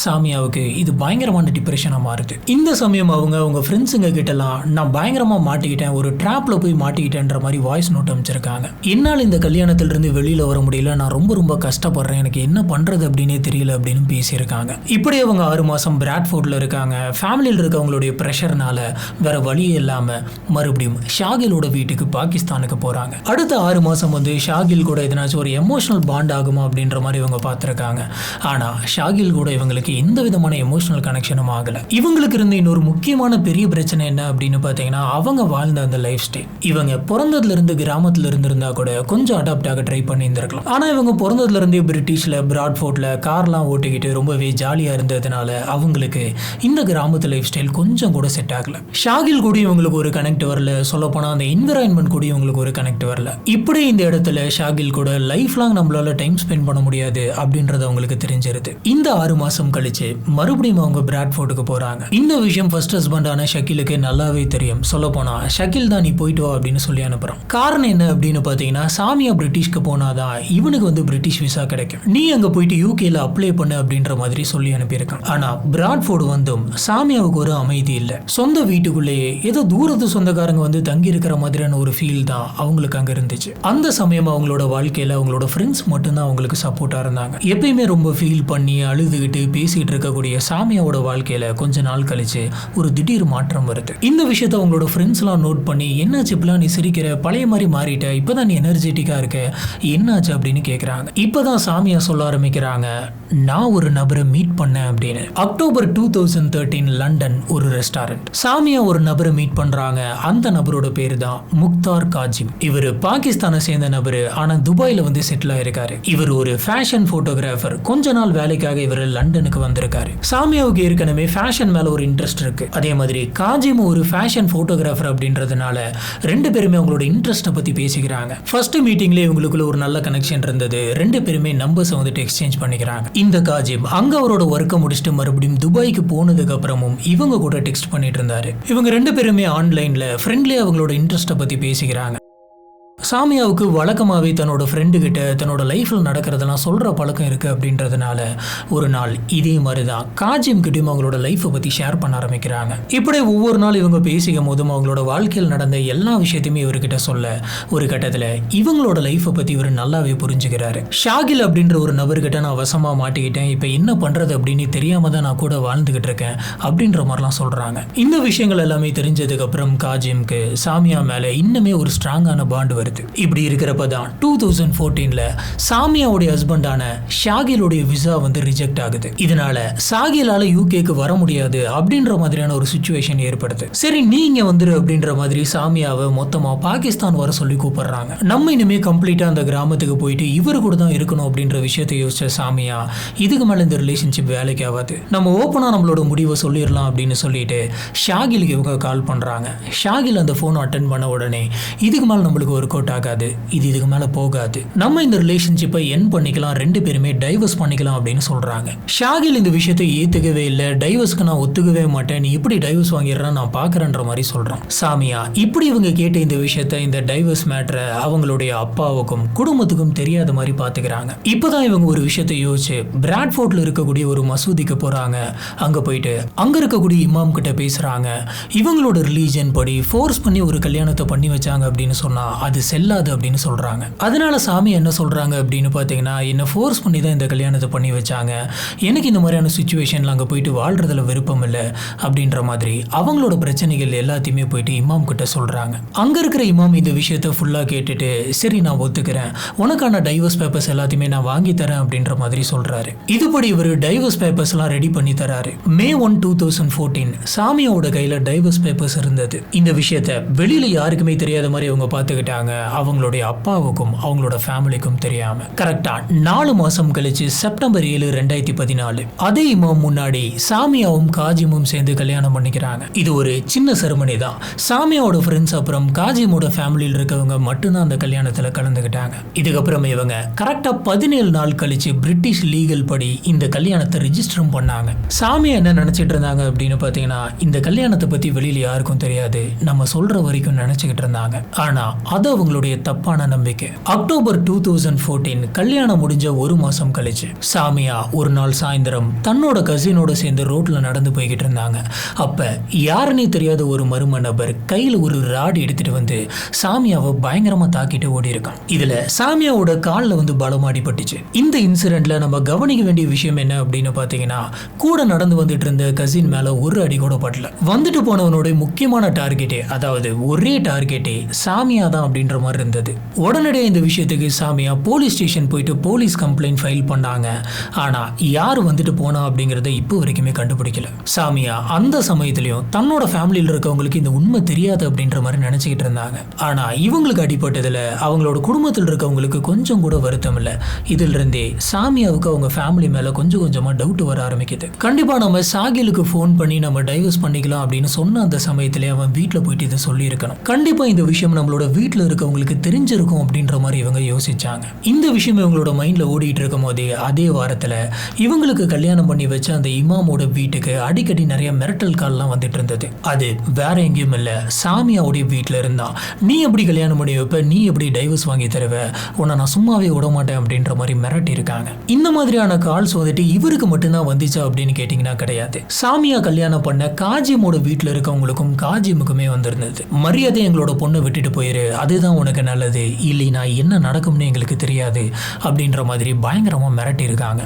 சாமியாவுக்கு இது பயங்கரமான டிப்ரெஷனா மாறுது. இந்த சமயம் அவங்க ஃப்ரெண்ட்ஸுங்க கிட்டலாம் நான் பயங்கரமா மாட்டிக்கிட்டேன், ஒரு ட்ராப்ல போய் மாட்டிக்கிட்டேன்ற மாதிரி வாய்ஸ் நோட் அமைச்சிருக்காங்க. என்னால் இந்த கல்யாணத்துல இருந்து வெளியில வர முடியல, நான் ரொம்ப ரொம்ப கஷ்டப்படுறேன், எனக்கு என்ன பண்றது அப்படின்னே தெரியல அப்படின்னு பேசியிருக்காங்க. இப்படி அவங்க 6 மாசம் பிராட்ஃபோர்ட்ல இருக்காங்க. ஃபேமிலியில் இருக்கவங்களுடைய ப்ரெஷர்னால வேற வழியே இல்லாம மறுபடியும் ஷாகிலோட வீட்டுக்கு பாகிஸ்தானுக்கு போறாங்க. அடுத்த 6 மாசம் வந்து ஷாகில் கூட எதனாச்சும் ஒரு எமோஷனல் பாண்ட் ஆகுமா அப்படின்ற மாதிரி இவங்க பார்த்துருக்காங்க. ஆனா ஷாகில் கூட இவங்களுக்கு எந்த விதமான எமோஷனல் கனெக்ஷனும் ஆகல. இவங்களுக்கு இருந்த இன்னொரு முக்கியமான பெரிய பிரச்சனை என்ன அப்படின்னு பார்த்தீங்கன்னா, அவங்க வாழ்ந்த அந்த லைஃப் ஸ்டைல். இவங்க பிறந்ததுல இருந்து கிராமத்துல இருந்திருந்தா கூட கொஞ்சம் அடாப்ட் ஆக ட்ரை பண்ணி இருந்திருக்கலாம். ஆனா இவங்க பிறந்ததுல இருந்தே பிரிட்டிஷ்ல பிராட்ஃபோர்ட்ல கார்லாம் ஓட்டிக்கிட்டு ரொம்பவே ஜாலியா இருந்ததுனால அவங்களுக்கு இந்த கிராமத்து லைஃப் ஸ்டைல் கொஞ்சம் கூட செட் ஆகல. ஷாகில் கூட இவங்களுக்கு ஒரு கனெக்ட் வரல. சொல்ல போனா அந்த என்விரான்மெண்ட் கூட இவங்களுக்கு ஒரு கனெக்ட் வரல. இப்படி இந்த இடத்துல ஷாகில் கூட லைஃப் லாங் நம்மளால டைம் ஸ்பெண்ட் பண்ண முடியாது அப்படின்றது அவங்களுக்கு தெரிஞ்சிருது. இந்த 6 மாசம் கழிச்சு மறுபடியும் அவங்க பிராட்ஃபோர்டுக்கு போறாங்க. இந்த விஷயம் ஃபர்ஸ்ட் ஹஸ்பண்டான ஷகிலுக்கு நல்லாவே தெரியும். சொல்ல போனா ஷகில் தான் நீ போயிட்டு வா அப்படின்னு சொல்லி அனுப்புறான். காரணம் என்ன அப்படின்னு பாத்தீங்கன்னா, சாமியா பிரிட்டிஷ்க்கு போனாதான் இவனுக்கு வந்து பிரிட்டிஷ் விசா கிடைக்கும், நீ அங்க போயிட்டு யூகேல அப்ளை பண்ணு அப்படின்ற மாதிரி சொல்லி அனுப்பியிருக்கான். ஆனா பிராட்ஃபோர்டு வந்தும் சாமியாவுக்கு ஒரு அமைதி இல்ல. சொந்த வீட்டுக்குள்ளேயே ஏதோ தூரத்து சொந்தக்காரங்க வந்து தங்கி இருக்கிற மாதிரியான ஒரு ஃபீல் தான் அவங்களுக்கு அங்க இருந்துச்சு. அந்த சமயம் அவங்களோட வாழ்க்கையில அவங்களோட ஃப்ரெண்ட்ஸ் மட்டும்தான் அவங்களுக்கு சப்போர்ட்டா இருந்தாங்க. எப்பயுமே ரொம்ப ஃபீல் பண்ணி அழுதுகிட்டு பேசிட்டு இருக்கக்கூடிய சாமியாவோட வாழ்க்கையில கொஞ்ச நாள் கழிச்சு ஒரு திடீர் மாற்றம் வருது. இந்த விஷயத்த அவங்களோட ஃப்ரெண்ட்ஸ் எல்லாம் நோட் பண்ணி, என்னாச்சு இப்பெல்லாம் நீ சிரிக்கிற, பழைய மாதிரி மாறிட்ட, இப்பதான் நீ எனர்ஜெட்டிக்கா இருக்க, என்னாச்சு அப்படின்னு கேக்குறாங்க. இப்பதான் சாமியா சொல்ல ஆரம்பிக்கிறாங்க, நான் ஒரு நபரை மீட் பண்ணேன் அப்படின்னு. அக்டோபர் 2013 லண்டன் ஒரு ரெஸ்டாரண்ட். சாமியா ஒரு நபரை மீட் பண்றாங்க. அந்த நபரோட பேரு தான் முக்தார் காஜிம். இவர் பாகிஸ்தானை சேர்ந்த நபரு, ஆனா துபாயில வந்து செட்டில் ஆயிருக்காரு. இவர் ஒரு ஃபேஷன் போட்டோகிராஃபர். கொஞ்ச நாள் வேலைக்காக இவர் லண்டனுக்கு வந்திருக்காரு. சாமியாவுக்கு ஏற்கனவே ஃபேஷன் மேல ஒரு இன்ட்ரெஸ்ட் இருக்கு. அதே மாதிரி காஜிம் ஒரு ஃபேஷன் போட்டோகிராஃபர் அப்படின்றதுனால ரெண்டு பேருமே அவங்களோட இன்ட்ரெஸ்ட்டை பத்தி பேசிக்கிறாங்க. ஃபர்ஸ்ட் மீட்டிங்ல இவங்களுக்குள்ள ஒரு நல்ல கனெக்ஷன் இருந்தது. ரெண்டு பேருமே நம்பர்ஸ் வந்துட்டு எக்ஸ்சேஞ்ச் பண்ணிக்கிறாங்க. இந்த காஜிம் அங்க அவரோட ஒர்க்கை முடிச்சுட்டு மறுபடியும் துபாய்க்கு போனதுக்கு அப்புறமும் இவங்க கூட டெக்ஸ்ட் பண்ணிட்டு இருந்தாரு. இவங்க ரெண்டு பேருமே ஆன்லைன்ல ஃப்ரெண்ட்லியா அவங்களோட இன்ட்ரெஸ்ட்டை பத்தி பேசிக்கிறாங்க. சாமியாவுக்கு வழக்கமாகவே தன்னோட ஃப்ரெண்டு கிட்ட தன்னோட லைஃப்பில் நடக்கிறதெல்லாம் சொல்கிற பழக்கம் இருக்குது அப்படின்றதுனால ஒரு நாள் இதே மாதிரி தான் காஜிம் கிட்டையும் அவங்களோட லைஃப்பை பற்றி ஷேர் பண்ண ஆரம்பிக்கிறாங்க. இப்படி ஒவ்வொரு நாள் இவங்க பேசிக்கும் போதும் அவங்களோட வாழ்க்கையில் நடந்த எல்லா விஷயத்தையுமே இவர்கிட்ட சொல்ல ஒரு கட்டத்தில் இவங்களோட லைஃப்பை பற்றி இவர் நல்லாவே புரிஞ்சுக்கிறாரு. ஷாகில் அப்படின்ற ஒரு நபர்கிட்ட நான் வசமாக மாட்டிக்கிட்டேன், இப்போ என்ன பண்ணுறது அப்படின்னு தெரியாம தான் நான் கூட வாழ்ந்துகிட்டு இருக்கேன் அப்படின்ற மாதிரிலாம் சொல்கிறாங்க. இந்த விஷயங்கள் எல்லாமே தெரிஞ்சதுக்கப்புறம் காஜிம்க்கு சாமியா மேலே இன்னுமே ஒரு ஸ்ட்ராங்கான பாண்ட் வருது. இப்படி இருக்கிறப்ப தான் 2014ல சாமியாவுடைய ஹஸ்பண்டான ஷாகிலுடைய விசா வந்து ரிஜெக்ட் ஆகுது. இதனால ஷாகிலால யூகேக்கு வர முடியாது அப்படின்ற மாதிரியான ஒரு சிச்சுவேஷன் ஏற்படுது. சரி நீங்க வந்துரு அப்படின்ற மாதிரி சாமியாவை மொத்தமா பாகிஸ்தான் வர சொல்லி கூப்பிடுறாங்க. நம்ம இனிமே கம்ப்ளீட்டா அந்த கிராமத்துக்கு போயிட்டு இவரு கூட தான் இருக்கணும் அப்படின்ற விஷயத்தை யோசிச்ச சாமியா, இதுக்கு மேல இந்த ரிலேஷன்ஷிப் வேலைக்கு ஆகாது, நம்ம ஓப்பனா நம்மளோட முடிவை சொல்லிடலாம் அப்படின்னு சொல்லிட்டு ஷாகிலுக்கு இவங்க கால் பண்றாங்க. ஷாகில் அந்த போன் அட்டென்ட் பண்ண உடனே, இதுக்கு மேல நம்மளுக்கு ஒரு ஆகாது, இது இதுக்கு மேல போகாது, நம்ம இந்த ரிலேஷன்ஷிப்பை எண்ட் பண்ணிக்கலாம், ரெண்டு பேருமே டைவர்ஸ் பண்ணிக்கலாம் அப்படின்னு சொல்றாங்க. ஷாகில் இந்த விஷயத்தை ஏத்துக்கவே இல்லை. டைவர்ஸ்க்கு நான் ஒத்துக்கவே மாட்டேன், நீ இப்படி டைவர்ஸ் வாங்கிடுறா நான் பாக்குறேன்ற மாதிரி சொல்றான். சாமியா இப்படி இவங்க கேட்ட இந்த விஷயத்தை, இந்த டைவர்ஸ் மேட்டரை அவங்களுடைய அப்பாவுக்கும் குடும்பத்துக்கும் தெரியாத மாதிரி பாத்துக்கிறாங்க. இப்பதான் இவங்க ஒரு விஷயத்தை யோசிச்சு பிராட்ஃபோர்ட்ல இருக்கக்கூடிய ஒரு மசூதிக்கு போறாங்க. அங்க போயிட்டு அங்க இருக்கக்கூடிய இமாம் கிட்ட பேசுறாங்க. இவங்களோட ரிலீஜன் படி ஃபோர்ஸ் பண்ணி ஒரு கல்யாணத்தை பண்ணி வச்சாங்க அப்படின்னு சொன்னா அது செல்லாது அப்படின்னு சொல்றாங்க. அதனால சாமி என்ன சொல்றாங்க அப்படின்னு பாத்தீங்கன்னா, என்ன ஃபோர்ஸ் பண்ணி தான் இந்த கல்யாணத்தை பண்ணி வச்சாங்க, எனக்கு இந்த மாதிரியான சிச்சுவேஷன்ல அங்க போயிட்டு வாழ்றதுல விருப்பம் இல்லை அப்படின்ற மாதிரி அவங்களோட பிரச்சனைகள் எல்லாத்தையுமே போயிட்டு இமாம் கிட்ட சொல்றாங்க. அங்க இருக்கிற இமாம் இந்த விஷயத்தை ஃபுல்லா கேட்டுட்டு, சரி நான் ஒத்துக்கிறேன், உனக்கான டைவர்ஸ் பேப்பர்ஸ் எல்லாத்தையுமே நான் வாங்கி தரேன் அப்படின்ற மாதிரி சொல்றாரு. இதுபடி இவர் டைவர்ஸ் பேப்பர்ஸ் எல்லாம் ரெடி பண்ணி தராரு. May 1, 2014 சாமியாவோட கையில டைவர்ஸ் பேப்பர்ஸ் இருந்தது. இந்த விஷயத்தை வெளியில யாருக்குமே தெரியாத மாதிரி அவங்க பார்த்துக்கிட்டாங்க. அவங்களுடைய அப்பாவுக்கும் அவங்களோட ஃபேமிலிக்கும் தெரியாம. கரெக்டா 4 மாசம் கழிச்சு செப்டம்பர் 7, 2014 அதே இமாம் முன்னாடி சாமியாவும் காஜிமும் சேர்ந்து கல்யாணம் பண்ணிக்கிறாங்க. இது ஒரு சின்ன செரமனி தான். சாமியாவோட ஃப்ரெண்ட்ஸ் அப்புறம் காஜிமோட ஃபேமிலியில் இருக்கவங்க மட்டும்தான் அந்த கல்யாணத்துல கலந்துக்கிட்டாங்க. இதுக்கப்புறம் இவங்க கரெக்டா 17 நாள் கழிச்சு பிரிட்டிஷ் லீகல் படி இந்த கல்யாணத்தை ரிஜிஸ்டரும் பண்ணாங்க. சாமியா என்ன நினைச்சிட்டு இருந்தாங்க அப்படின்னு பாத்தீங்கன்னா, இந்த கல்யாணத்தை பத்தி வெளியில யாருக்கும் தெரியாது, நம்ம சொல்ற வரைக்கும் நினைச்சுக்கிட்டு இருந்தாங்க. ஆனா அதை அவங்க இவங்களுடைய தப்பான நம்பிக்கை. அக்டோபர் 2014 கல்யாணம் முடிஞ்ச ஒரு மாசம் கழிச்சு சாமியா ஒரு நாள் சாயந்தரம் தன்னோட கசினோட சேர்ந்து ரோட்ல நடந்து போய்கிட்டு இருந்தாங்க. அப்ப யாருன்னே தெரியாத ஒரு மர்ம நபர் கையில ஒரு ராடு எடுத்துட்டு வந்து சாமியாவை பயங்கரமா தாக்கிட்டு ஓடி இருக்கான். இதுல சாமியாவோட காலில் வந்து பலமா அடிபட்டுச்சு. இந்த இன்சிடென்ட்ல நம்ம கவனிக்க வேண்டிய விஷயம் என்ன அப்படின்னு பாத்தீங்கன்னா, கூட நடந்து வந்துட்டு இருந்த கசின் மேல ஒரு அடி கூட படல. வந்துட்டு போனவனோட முக்கியமான டார்கெட்டே, அதாவது ஒரே டார்கெட்டே சாமியா தான் அப்படின்ற மாதிரி இருந்தது. உடனடியாக இந்த விஷயத்துக்கு சாமியா போலீஸ் ஸ்டேஷன் போயிட்டு போலீஸ் கம்ப்ளைண்ட் ஃபைல் பண்ணாங்க. ஆனா யார் வந்துட்டு போனா அப்படிங்கறத இப்போ வரைக்குமே கண்டுபிடிக்கல. சாமியா அந்த சமயத்திலையும் தன்னோட ஃபேமிலியில் இருக்கவங்களுக்கு இந்த உண்மை தெரியாது அப்படின்ற மாதிரி நினைச்சுக்கிட்டு இருந்தாங்க. ஆனா இவங்களுக்கு அடிபட்டதுல அவங்களோட குடும்பத்தில் இருக்கவங்களுக்கு கொஞ்சம் கூட வருத்தம் இல்லை. இதுல இருந்தே சாமியாவுக்கு அவங்க ஃபேமிலி மேல கொஞ்சம் கொஞ்சமா டவுட் வர ஆரம்பிக்குது. கண்டிப்பா நம்ம சாகிலுக்கு ஃபோன் பண்ணி நம்ம டைவர்ஸ் பண்ணிக்கலாம் அப்படின்னு சொன்ன அந்த சமயத்திலே அவன் வீட்டில் போயிட்டு இதை சொல்லி இருக்கணும். கண்டிப்பா இந்த விஷயம் நம்மளோட வீட்டில் இருக்கவங்களுக்கு தெரிஞ்சிருக்கும் அப்படின்ற மாதிரி இவங்க யோசிச்சாங்க. இந்த விஷயம் இவங்களோட மைண்ட்ல ஓடிட்டு இருக்கும் போதே அதே வாரத்துல இவங்களுக்கு கல்யாணம் பண்ணி வச்ச அந்த இமாமோட வீட்டுக்கு அடிக்கடி நிறைய மிரட்டல் கால்லாம் வந்துட்டு இருந்தது. அது வேற எங்கேயும் இல்ல, சாமியாவுடைய வீட்டில் இருந்தா. நீ எப்படி கல்யாணம் பண்ணி வைப்ப, நீ எப்படி டைவர்ஸ் வாங்கி தருவ, உன்னை நான் சும்மாவே விட மாட்டேன் அப்படின்ற மாதிரி மிரட்டி இருக்காங்க. இந்த மாதிரியான கால்ஸ் வந்துட்டு இவருக்கு மட்டும்தான் வந்துச்சா அப்படின்னு கேட்டீங்கன்னா கிடையாது. சாமியா கல்யாணம் பண்ண காஜிமோட வீட்டில் இருக்கவங்களுக்கும் காஜிமுக்குமே வந்திருந்தது. மரியாதை எங்களோட பொண்ணை விட்டுட்டு போயிரு, அதுதான் உனக்கு நல்லது, இல்லைனா என்ன நடக்கும்னு எங்களுக்கு தெரியாது அப்படின்ற மாதிரி பயங்கரமா மிரட்டி இருக்காங்க.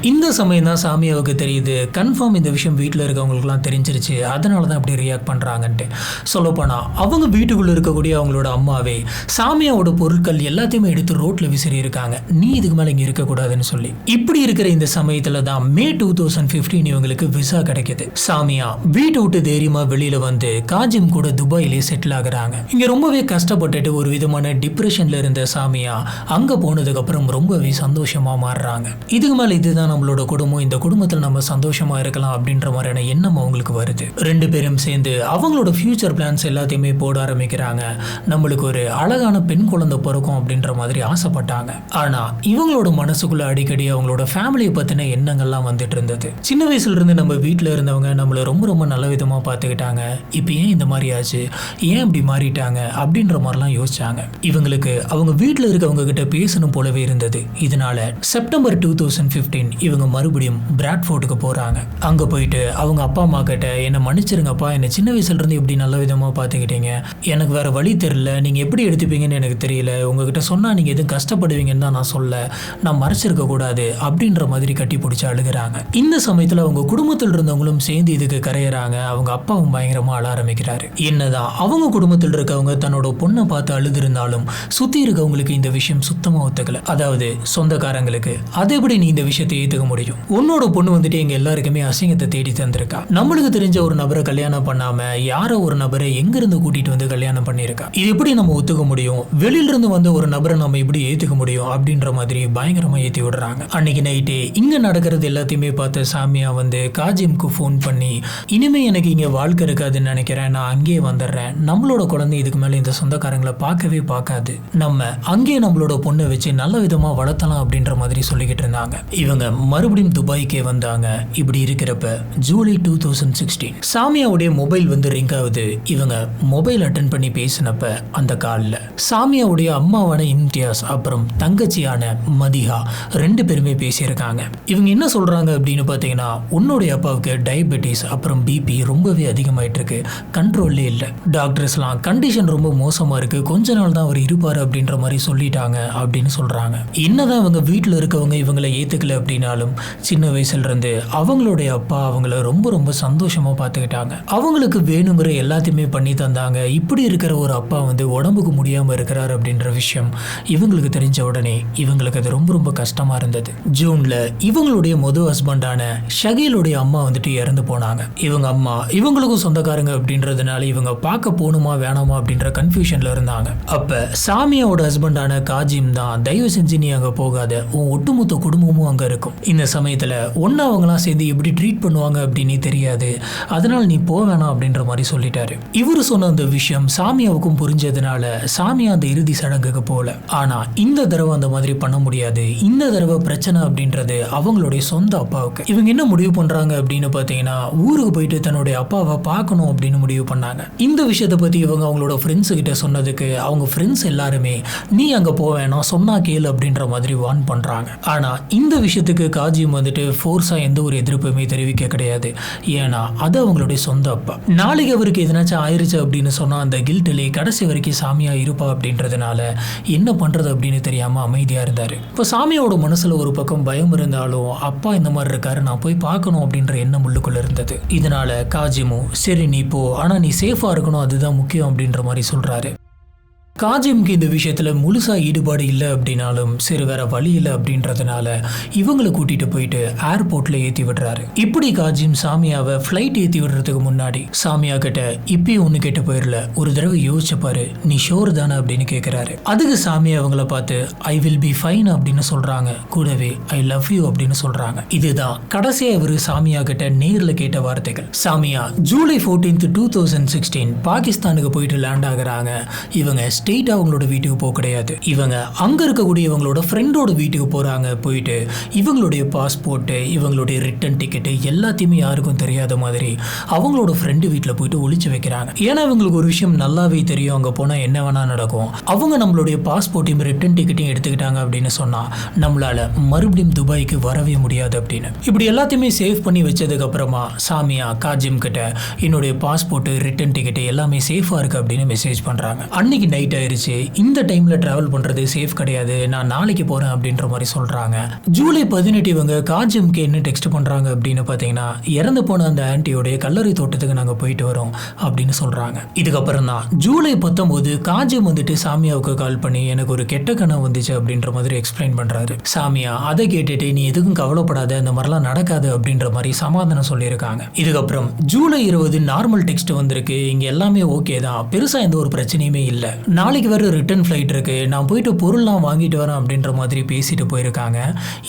இந்த சமயம் தான் சாமியாவுக்கு தெரியுது, கன்ஃபார்ம் இந்த விஷயம் வீட்டில் இருக்கவங்களுக்குலாம் தெரிஞ்சிருச்சு, அதனால தான் அப்படி ரியாக்ட் பண்ணுறாங்கன்ட்டு. சொல்லப்போனால் அவங்க வீட்டுக்குள்ளே இருக்கக்கூடிய அவங்களோட அம்மாவே சாமியாவோட பொருட்கள் எல்லாத்தையுமே எடுத்து ரோட்டில் விசிறி இருக்காங்க, நீ இதுக்கு மேலே இங்கே இருக்கக்கூடாதுன்னு சொல்லி. இப்படி இருக்கிற இந்த சமயத்தில் தான் மே 2015 இவங்களுக்கு விசா கிடைக்கிது. சாமியா வீட்டை விட்டு தைரியமாக வெளியில் வந்து காஜிம் கூட துபாயிலே செட்டில் ஆகுறாங்க. இங்கே ரொம்பவே கஷ்டப்பட்டுட்டு ஒரு விதமான டிப்ரெஷனில் இருந்த சாமியா அங்கே போனதுக்கப்புறம் ரொம்பவே சந்தோஷமாக மாறுறாங்க. இதுக்கு மேலே இதுதான் நம்மளோட குடும்பம், இந்த குடும்பத்தில் நம்ம சந்தோஷமா இருக்கலாம் அப்படின்ற மாதிரியான எண்ணம் அவங்களுக்கு வருது. ரெண்டு பேரும் சேர்ந்து அவங்களோட ஃபியூச்சர் பிளான்ஸ் எல்லாத்தையுமே போட ஆரம்பிக்கிறாங்க. நம்மளுக்கு ஒரு அழகான பெண் குழந்தை பிறக்கும் அப்படின்ற மாதிரி ஆசைப்பட்டாங்க. ஆனா இவங்களோட மனசுக்குள்ள அடிக்கடி அவங்களோட ஃபேமிலியை பத்தின எண்ணங்கள்லாம் வந்துட்டு இருந்தது. சின்ன வயசுல இருந்து நம்ம வீட்டில் இருந்தவங்க நம்மள ரொம்ப ரொம்ப நல்ல விதமா பார்த்துக்கிட்டாங்க, இப்போ ஏன் இந்த மாதிரி ஆச்சு, ஏன் இப்படி மாறிட்டாங்க அப்படின்ற மாதிரிலாம் யோசிச்சாங்க. இவங்களுக்கு அவங்க வீட்டில் இருக்கவங்க கிட்ட பேசணும் போலவே இருந்தது. இதனால செப்டம்பர் 2015 இவங்க மறுபடியும் பிராட்ஃபோர்டுக்கு போறாங்க. அங்க போயிட்டு அவங்க அப்பா அம்மா கிட்ட, என்ன மன்னிச்சிருங்கப்பா, என்ன சின்ன வயசுல இருந்து இப்படி நல்ல விதமா பாத்துக்கிட்டீங்க, எனக்கு வேற வழி தெரியல, நீங்க எப்படி எடுத்துப்பீங்கன்னு எனக்கு தெரியல, உங்ககிட்ட சொன்னா நீங்க எதுவும் கஷ்டப்படுவீங்கன்னு தான் நான் சொல்ல, நான் மறைச்சிருக்க கூடாது அப்படின்ற மாதிரி கட்டி பிடிச்சி அழுகிறாங்க. இந்த சமயத்துல அவங்க குடும்பத்தில் இருந்தவங்களும் சேர்ந்து இதுக்கு கரையிறாங்க. அவங்க அப்பாவும் பயங்கரமா அழ ஆரம்பிக்கிறாரு. என்னதான் அவங்க குடும்பத்தில் இருக்கவங்க தன்னோட பொண்ணை பார்த்து அழுதிருந்தாலும் சுத்தி இருக்கவங்களுக்கு இந்த விஷயம் சுத்தமா ஒத்துக்கல. அதாவது சொந்தக்காரங்களுக்கு, அது எப்படி நீ இந்த விஷயத்தை ஏத்துக்க முடியும், உன்னோட பொண்ணு வந்துட்டு எங்க எல்லாருக்குமே அசிங்கத்தை தேடி தந்திருக்கா, நம்மளுக்கு தெரிஞ்ச ஒரு நபரை கல்யாணம் பண்ணாம யாரோ ஒரு நபரை எங்க இருந்து கூட்டிட்டு வந்து கல்யாணம் பண்ணிருக்கா, இது எப்படி நம்ம ஒத்துக்க முடியும், வெளியில இருந்து வந்த ஒரு நபரை நம்ம எப்படி ஏத்துக்க முடியும் அப்படின்ற மாதிரி பயங்கரமா ஏத்தி விடுறாங்க. அன்னைக்கு நைட்டே இங்க நடக்கிறது எல்லாத்தையுமே பார்த்த சாமியா வந்து காஜிமுக்கு ஃபோன் பண்ணி, இனிமே எனக்கு இங்க வாழ்க்கை இருக்காதுன்னு நினைக்கிறேன், நான் அங்கேயே வந்துடுறேன், நம்மளோட குழந்தை இதுக்கு மேல இந்த சொந்தக்காரங்களை பார்க்கவே பார்க்காது, நம்ம அங்கேயே நம்மளோட பொண்ணை வச்சு நல்ல விதமா வளர்த்தலாம் அப்படின்ற மாதிரி சொல்லிக்கிட்டு இருந்தாங்க. இவங்க மறுபடியும் துபாய்க்கே வந்தாங்க. இப்படி இருக்கிறப்ப ஜூலை 2016 சாமியாவுடைய மொபைல் வந்து ரிங் ஆகுது. இவங்க மொபைல் அட்டன் பண்ணி பேசினப்ப அந்த காலில் சாமியாவுடைய அம்மாவான இம்தியாஸ் அப்புறம் தங்கச்சியான மதிஹா ரெண்டு பேருமே பேசியிருக்காங்க. இவங்க என்ன சொல்றாங்க அப்படின்னு பார்த்தீங்கன்னா, உன்னுடைய அப்பாவுக்கு டயபெட்டிஸ் அப்புறம் பிபி ரொம்பவே அதிகமாயிட்டு இருக்கு, கண்ட்ரோல்லே இல்லை, டாக்டர்ஸ்லாம் கண்டிஷன் ரொம்ப மோசமா இருக்கு, கொஞ்ச நாள் தான் அவர் இருப்பாரு அப்படின்ற மாதிரி சொல்லிட்டாங்க அப்படின்னு சொல்றாங்க. என்னதான் இவங்க வீட்டில் இருக்கவங்க இவங்களை ஏத்துக்கல அப்படின்னாலும் சின்ன வயசுல இருந்து அவங்களுடைய அப்பா அவங்கள ரொம்ப ரொம்ப சந்தோஷமா பார்த்துக்கிட்டாங்க. அவங்களுக்கு வேணுங்கிற எல்லாத்தையுமே பண்ணி தந்தாங்க. இப்படி இருக்கிற ஒரு அப்பா வந்து உடம்புக்கு முடியாம இருக்கிறார் அப்படின்ற விஷயம் இவங்களுக்கு தெரிஞ்ச உடனே இவங்களுக்கு அது ரொம்ப ரொம்ப கஷ்டமா இருந்தது. ஜூன்ல இவங்களுடைய ஹஸ்பண்டான ஷகீலுடைய அம்மா வந்துட்டு இறந்து போனாங்க. இவங்க அம்மா இவங்களுக்கும் சொந்தக்காரங்க அப்படின்றதுனால இவங்க பார்க்க போகணுமா வேணாமா அப்படின்ற கன்ஃபியூஷன்ல இருந்தாங்க. அப்ப சாமியாவோட ஹஸ்பண்டான காஜிம் தான், தயவு செஞ்சு நீ அங்க போகாத, உன் ஒட்டுமொத்த குடும்பமும் அங்க இருக்கும், இருக்கும். இந்த சமயத்துல ஒன்னு அவங்களாம் சேர்ந்து எப்படி ட்ரீட் பண்ணுவாங்க அப்படின்னு தெரியாது, அதனால நீ போவேணாம் அப்படின்ற மாதிரி சொல்லிட்டாரு. இவரு சொன்ன அந்த விஷயம் சாமியாவுக்கும் புரிஞ்சதுனால சாமியா அந்த இறுதி சடங்குக்கு போல. ஆனா இந்த தடவை அந்த மாதிரி பண்ண முடியாது. இந்த தடவை பிரச்சனை அப்படின்றது அவங்களுடைய சொந்த அப்பாவுக்கு. இவங்க என்ன முடிவு பண்றாங்க அப்படின்னு பாத்தீங்கன்னா, ஊருக்கு போயிட்டு தன்னுடைய அப்பாவை பார்க்கணும் அப்படின்னு முடிவு பண்ணாங்க. இந்த விஷயத்தை பத்தி இவங்க அவங்களோட ஃப்ரெண்ட்ஸ் கிட்ட சொன்னதுக்கு அவங்க ஃப்ரெண்ட்ஸ் எல்லாருமே நீ அங்க போவேணா, சொன்னா கேளு அப்படின்ற மாதிரி வார்ன் பண்றாங்க. ஆனா இந்த விஷயத்துக்கு காஜிம் வந்துட்டு ஃபோர்ஸா எந்த ஒரு எதிர்ப்புமே தெரிவிக்க கிடையாது. ஏன்னா அது அவங்களுடைய சொந்த அப்பா. நாளைக்கு அவருக்கு எதனாச்சும் ஆயிருச்சு அப்படின்னு சொன்னா அந்த கில்ட்டிலே கடைசி வரைக்கும் சாமியா இருப்பா அப்படின்றதுனால என்ன பண்றது அப்படின்னு தெரியாம அமைதியா இருந்தாரு. இப்போ சாமியோட மனசுல ஒரு பக்கம் பயம் இருந்தாலும் அப்பா இந்த மாதிரி இருக்காரு, நான் போய் பார்க்கணும் அப்படின்ற எண்ணம் உள்ளுக்குள்ள இருந்தது. இதனால காஜிமும் சரி நீ போ, ஆனா நீ சேஃபா இருக்கணும், அதுதான் முக்கியம் அப்படின்ற மாதிரி சொல்றாரு. காஜிமுக்கு இந்த விஷயத்தில் முழுசாக ஈடுபாடு இல்லை அப்படின்னாலும் சரி வேற வழி இல்லை அப்படின்றதுனால இவங்களை கூட்டிட்டு போயிட்டு ஏர்போர்ட்டில் ஏற்றி விடுறாரு. இப்படி காஜிம் சாமியாவை ஃப்ளைட் ஏற்றி விடுறதுக்கு முன்னாடி சாமியா கிட்ட இப்பயும் ஒன்று கேட்டு போயிடல, ஒரு தடவை யோசிச்சப்பாரு, நீ ஷோர் தானே அப்படின்னு கேட்குறாரு. அதுக்கு சாமியா அவங்கள பார்த்து ஐ வில் பி ஃபைன் அப்படின்னு சொல்கிறாங்க. கூடவே ஐ லவ் யூ அப்படின்னு சொல்கிறாங்க. இதுதான் கடைசியாக இவர் சாமியா கிட்ட நேரில் கேட்ட வார்த்தைகள். சாமியா ஜூலை 14, 2016 பாகிஸ்தானுக்கு போயிட்டு லேண்ட் ஆகுறாங்க. இவங்க ஸ்ட்ரெயிட்டா அவங்களோட வீட்டுக்கு போக கிடையாது. இவங்க அங்க இருக்கக்கூடிய இவங்களோட ஃப்ரெண்டோட வீட்டுக்கு போறாங்க. போயிட்டு இவங்களுடைய பாஸ்போர்ட், இவங்களுடைய ரிட்டர்ன் டிக்கெட் எல்லாத்தையுமே யாருக்கும் தெரியாத மாதிரி அவங்களோட ஃப்ரெண்டு வீட்டில் போயிட்டு ஒளிச்சு வைக்கிறாங்க. ஏன்னா இவங்களுக்கு ஒரு விஷயம் நல்லாவே தெரியும், அங்க போனா என்ன வேணா நடக்கும். அவங்க நம்மளுடைய பாஸ்போர்ட்டையும் ரிட்டர்ன் டிக்கெட்டையும் எடுத்துக்கிட்டாங்க அப்படின்னு சொன்னா நம்மளால மறுபடியும் துபாய்க்கு வரவே முடியாது அப்படின்னு. இப்படி எல்லாத்தையுமே சேவ் பண்ணி வச்சதுக்கு அப்புறமா சாமியா காஜிம் கிட்ட என்னுடைய பாஸ்போர்ட், ரிட்டர்ன் டிக்கெட் எல்லாமே சேஃபா இருக்கு அப்படின்னு மெசேஜ் பண்றாங்க. அன்னைக்கு நைட் ஆயிருச்சு. இந்த டைம்ல டிராவல் பண்றது சேஃப் கிடையாது, நான் நாளைக்கு போறேன் அப்படின்ற மாதிரி சொல்றாங்க. ஜூலை 18 இவங்க காஜிம்க்கு என்ன டெக்ஸ்ட் பண்றாங்க அப்படின்னு பாத்தீங்கன்னா, இறந்து போன அந்த ஆன்ட்டியோடைய கல்லறை தோட்டத்துக்கு நாங்க போயிட்டு வரோம் அப்படின்னு சொல்றாங்க. இதுக்கப்புறம் தான் ஜூலை 19 காஜிம் வந்துட்டு சாமியாவுக்கு கால் பண்ணி எனக்கு ஒரு கெட்ட கனவு வந்துச்சு அப்படின்ற மாதிரி எக்ஸ்பிளைன் பண்றாரு. சாமியா அதை கேட்டுட்டு நீ எதுக்கும் கவலைப்படாத, இந்த மாதிரிலாம் நடக்காது அப்படின்ற மாதிரி சமாதானம் சொல்லியிருக்காங்க. இதுக்கப்புறம் ஜூலை 20 நார்மல் டெக்ஸ்ட் வந்திருக்கு. இங்க எல்லாமே ஓகே தான், பெருசா எந்த ஒரு பிரச்சனையுமே இல்லை, நாளைக்கு வேற ரிட்டர்ன் ஃப்ளைட் இருக்கு, நான் போயிட்டு பொருள்லாம் வாங்கிட்டு வரேன் அப்படின்ற மாதிரி பேசிட்டு போயிருக்காங்க.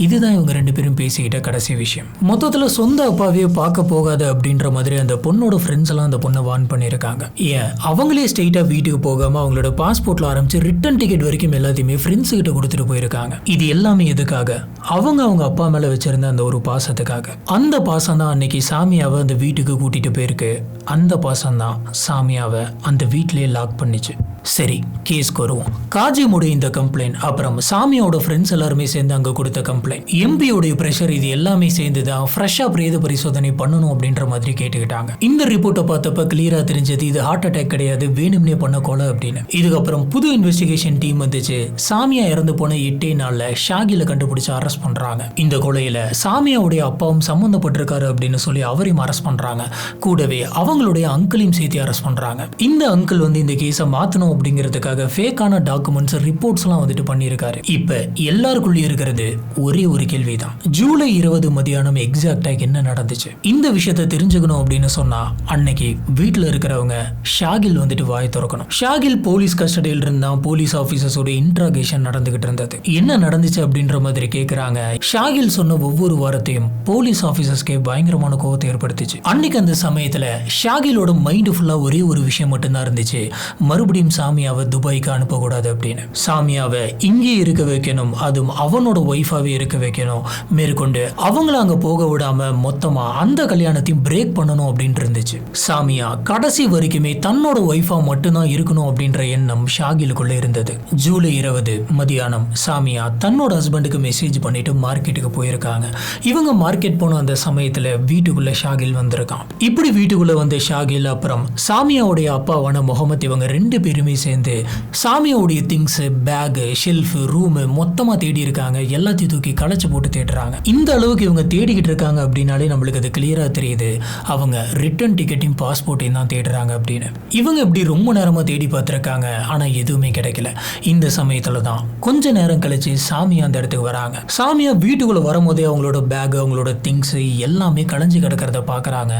இதுதான் இவங்க ரெண்டு பேரும் பேசிக்கிட்ட கடைசி விஷயம். மொத்தத்துல சொந்த அப்பாவே பார்க்க போகாத அப்படின்ற மாதிரி அந்த பொண்ணோட ஃப்ரெண்ட்ஸ் எல்லாம் அந்த பொண்ணை வார்ன் பண்ணியிருக்காங்க. ஏன் அவங்களே ஸ்ட்ரெயிட்டா வீட்டுக்கு போகாம அவங்களோட பாஸ்போர்ட்ல ஆரம்பிச்சு ரிட்டர்ன் டிக்கெட் வரைக்கும் எல்லாத்தையுமே ஃப்ரெண்ட்ஸ் கிட்ட கொடுத்துட்டு போயிருக்காங்க. இது எல்லாமே எதுக்காக? அவங்க அப்பா மேல வச்சிருந்த அந்த ஒரு பாசத்துக்காக. அந்த பாசம் தான் அன்னைக்கு சாமியாவை அந்த வீட்டுக்கு கூட்டிட்டு போயிருக்கு. அந்த பாசம் தான் சாமியாவை அந்த வீட்டிலேயே லாக் பண்ணிச்சு. சரி, கேஸ்க்கு வருவோம். காஜிமுடைய இந்த கம்ப்ளைண்ட், அப்புறம் சாமியோட ஃப்ரெண்ட்ஸ் எல்லாருமே சேர்ந்து அங்க கொடுத்த கம்ப்ளைண்ட், எம்பியோடைய பிரஷர், இது எல்லாமே சேர்ந்து தான் ஃப்ரெஷ்ஷா பிரேத பரிசோதனை பண்ணணும் அப்படின்ற மாதிரி கேட்டுக்கிட்டாங்க. இந்த ரிப்போர்ட்டை பார்த்தப்ப கிளியரா தெரிஞ்சது இது ஹார்ட் அட்டாக் கிடையாது, வேணும்னே பண்ண கொலை அப்படின்னு. இதுக்கப்புறம் புது இன்வெஸ்டிகேஷன் டீம் வந்துச்சு. சாமியா இறந்து போன 8 நாள்ல ஷாகில கண்டுபிடிச்சு அரெஸ்ட் பண்றாங்க. இந்த கொலையில சாமியாவுடைய அப்பாவும் சம்பந்தப்பட்டிருக்காரு அப்படின்னு சொல்லி அவரையும் அரெஸ்ட் பண்றாங்க. கூடவே அவங்களுடைய அங்கிளையும் சேர்த்து அரெஸ்ட் பண்றாங்க. இந்த அங்கிள் வந்து இந்த கேஸை மாத்தணும் அப்படிங்கிறதுக்காக ஃபேக்கான டாக்குமெண்ட்ஸ், ரிப்போர்ட்ஸ் எல்லாம் வந்துட்டு பண்ணியிருக்காரு. இப்ப எல்லாருக்குள்ளே இருக்கிறது ஒரே ஒரு கேள்விதான், ஜூலை 20 மதியானம் எக்ஸாக்டா என்ன நடந்துச்சு? இந்த விஷயத்தை தெரிஞ்சுக்கணும் அப்படின்னு சொன்னா அன்னைக்கு வீட்டுல இருக்கிறவங்க ஷாகில் வந்துட்டு வாய் திறக்கணும். ஷாகில் போலீஸ் கஸ்டடியில் இருந்தா போலீஸ் ஆபீசர்ஸோட இன்ட்ராகேஷன் நடந்துகிட்டு இருந்தது. என்ன நடந்துச்சு அப்படின்ற மாதிரி கேட்கிறாங்க. ஷாகில் சொன்ன ஒவ்வொரு வாரத்தையும் போலீஸ் ஆபீசர்ஸ்க்கே பயங்கரமான கோவத்தை ஏற்படுத்திச்சு. அன்னைக்கு அந்த சமயத்துல ஷாகிலோட மைண்ட் ஃபுல்லா ஒரே ஒரு விஷயம் மட்டும்தான் இருந்துச்சு, மறுபடியும் சாமியாவை துபாய்க்கு அனுப்பக்கூடாது அப்படின்னு. சாமியாவை இங்கே இருக்க வைக்கணும், அதுவும் அவனோட ஒய்ஃபாவே இருக்க வைக்கணும், மேற்கொண்டு அவங்கள அங்க போக விடாம மொத்தமா அந்த கல்யாணத்தையும் பிரேக் பண்ணணும் அப்படின்னு இருந்துச்சு. சாமியா கடைசி வரைக்குமே தன்னோட ஒய்ஃபா மட்டும்தான் இருக்கணும் அப்படின்ற எண்ணம் ஷாகிலுக்குள்ள இருந்தது. ஜூலை 20 மதியானம் சாமியா தன்னோட ஹஸ்பண்டுக்கு மெசேஜ் பண்ணிட்டு மார்க்கெட்டுக்கு போயிருக்காங்க. இவங்க மார்க்கெட் போன அந்த சமயத்துல வீட்டுக்குள்ள ஷாகில் வந்திருக்கான். இப்படி வீட்டுக்குள்ள வந்த ஷாகில் அப்புறம் சாமியாவுடைய அப்பாவான முகமது இவங்க ரெண்டு பேருமே சேர்ந்து சாமியோடைய திங்ஸ், பேக், ஷெல்ஃப், ரூம் மொத்தமா தேடி இருக்காங்க. எல்லாத்தையும் தூக்கி களைச்சு போட்டு தேடுறாங்க. இந்த அளவுக்கு இவங்க தேடிக்கிட்டு இருக்காங்க அப்படின்னாலே நம்மளுக்கு அது கிளியரா தெரியுது, அவங்க ரிட்டர்ன் டிக்கெட்டையும் பாஸ்போர்ட்டையும் தான் தேடுறாங்க அப்படின்னு. இவங்க இப்படி ரொம்ப நேரமா தேடி பார்த்திருக்காங்க, ஆனா எதுவுமே கிடைக்கல. இந்த சமயத்துல தான் கொஞ்ச நேரம் கழிச்சு சாமியா அந்த இடத்துக்கு வராங்க. சாமியா வீட்டுக்குள்ள வரும்போதே அவங்களோட பேக், அவங்களோட திங்ஸ் எல்லாமே களைஞ்சு கிடக்கிறத பாக்குறாங்க.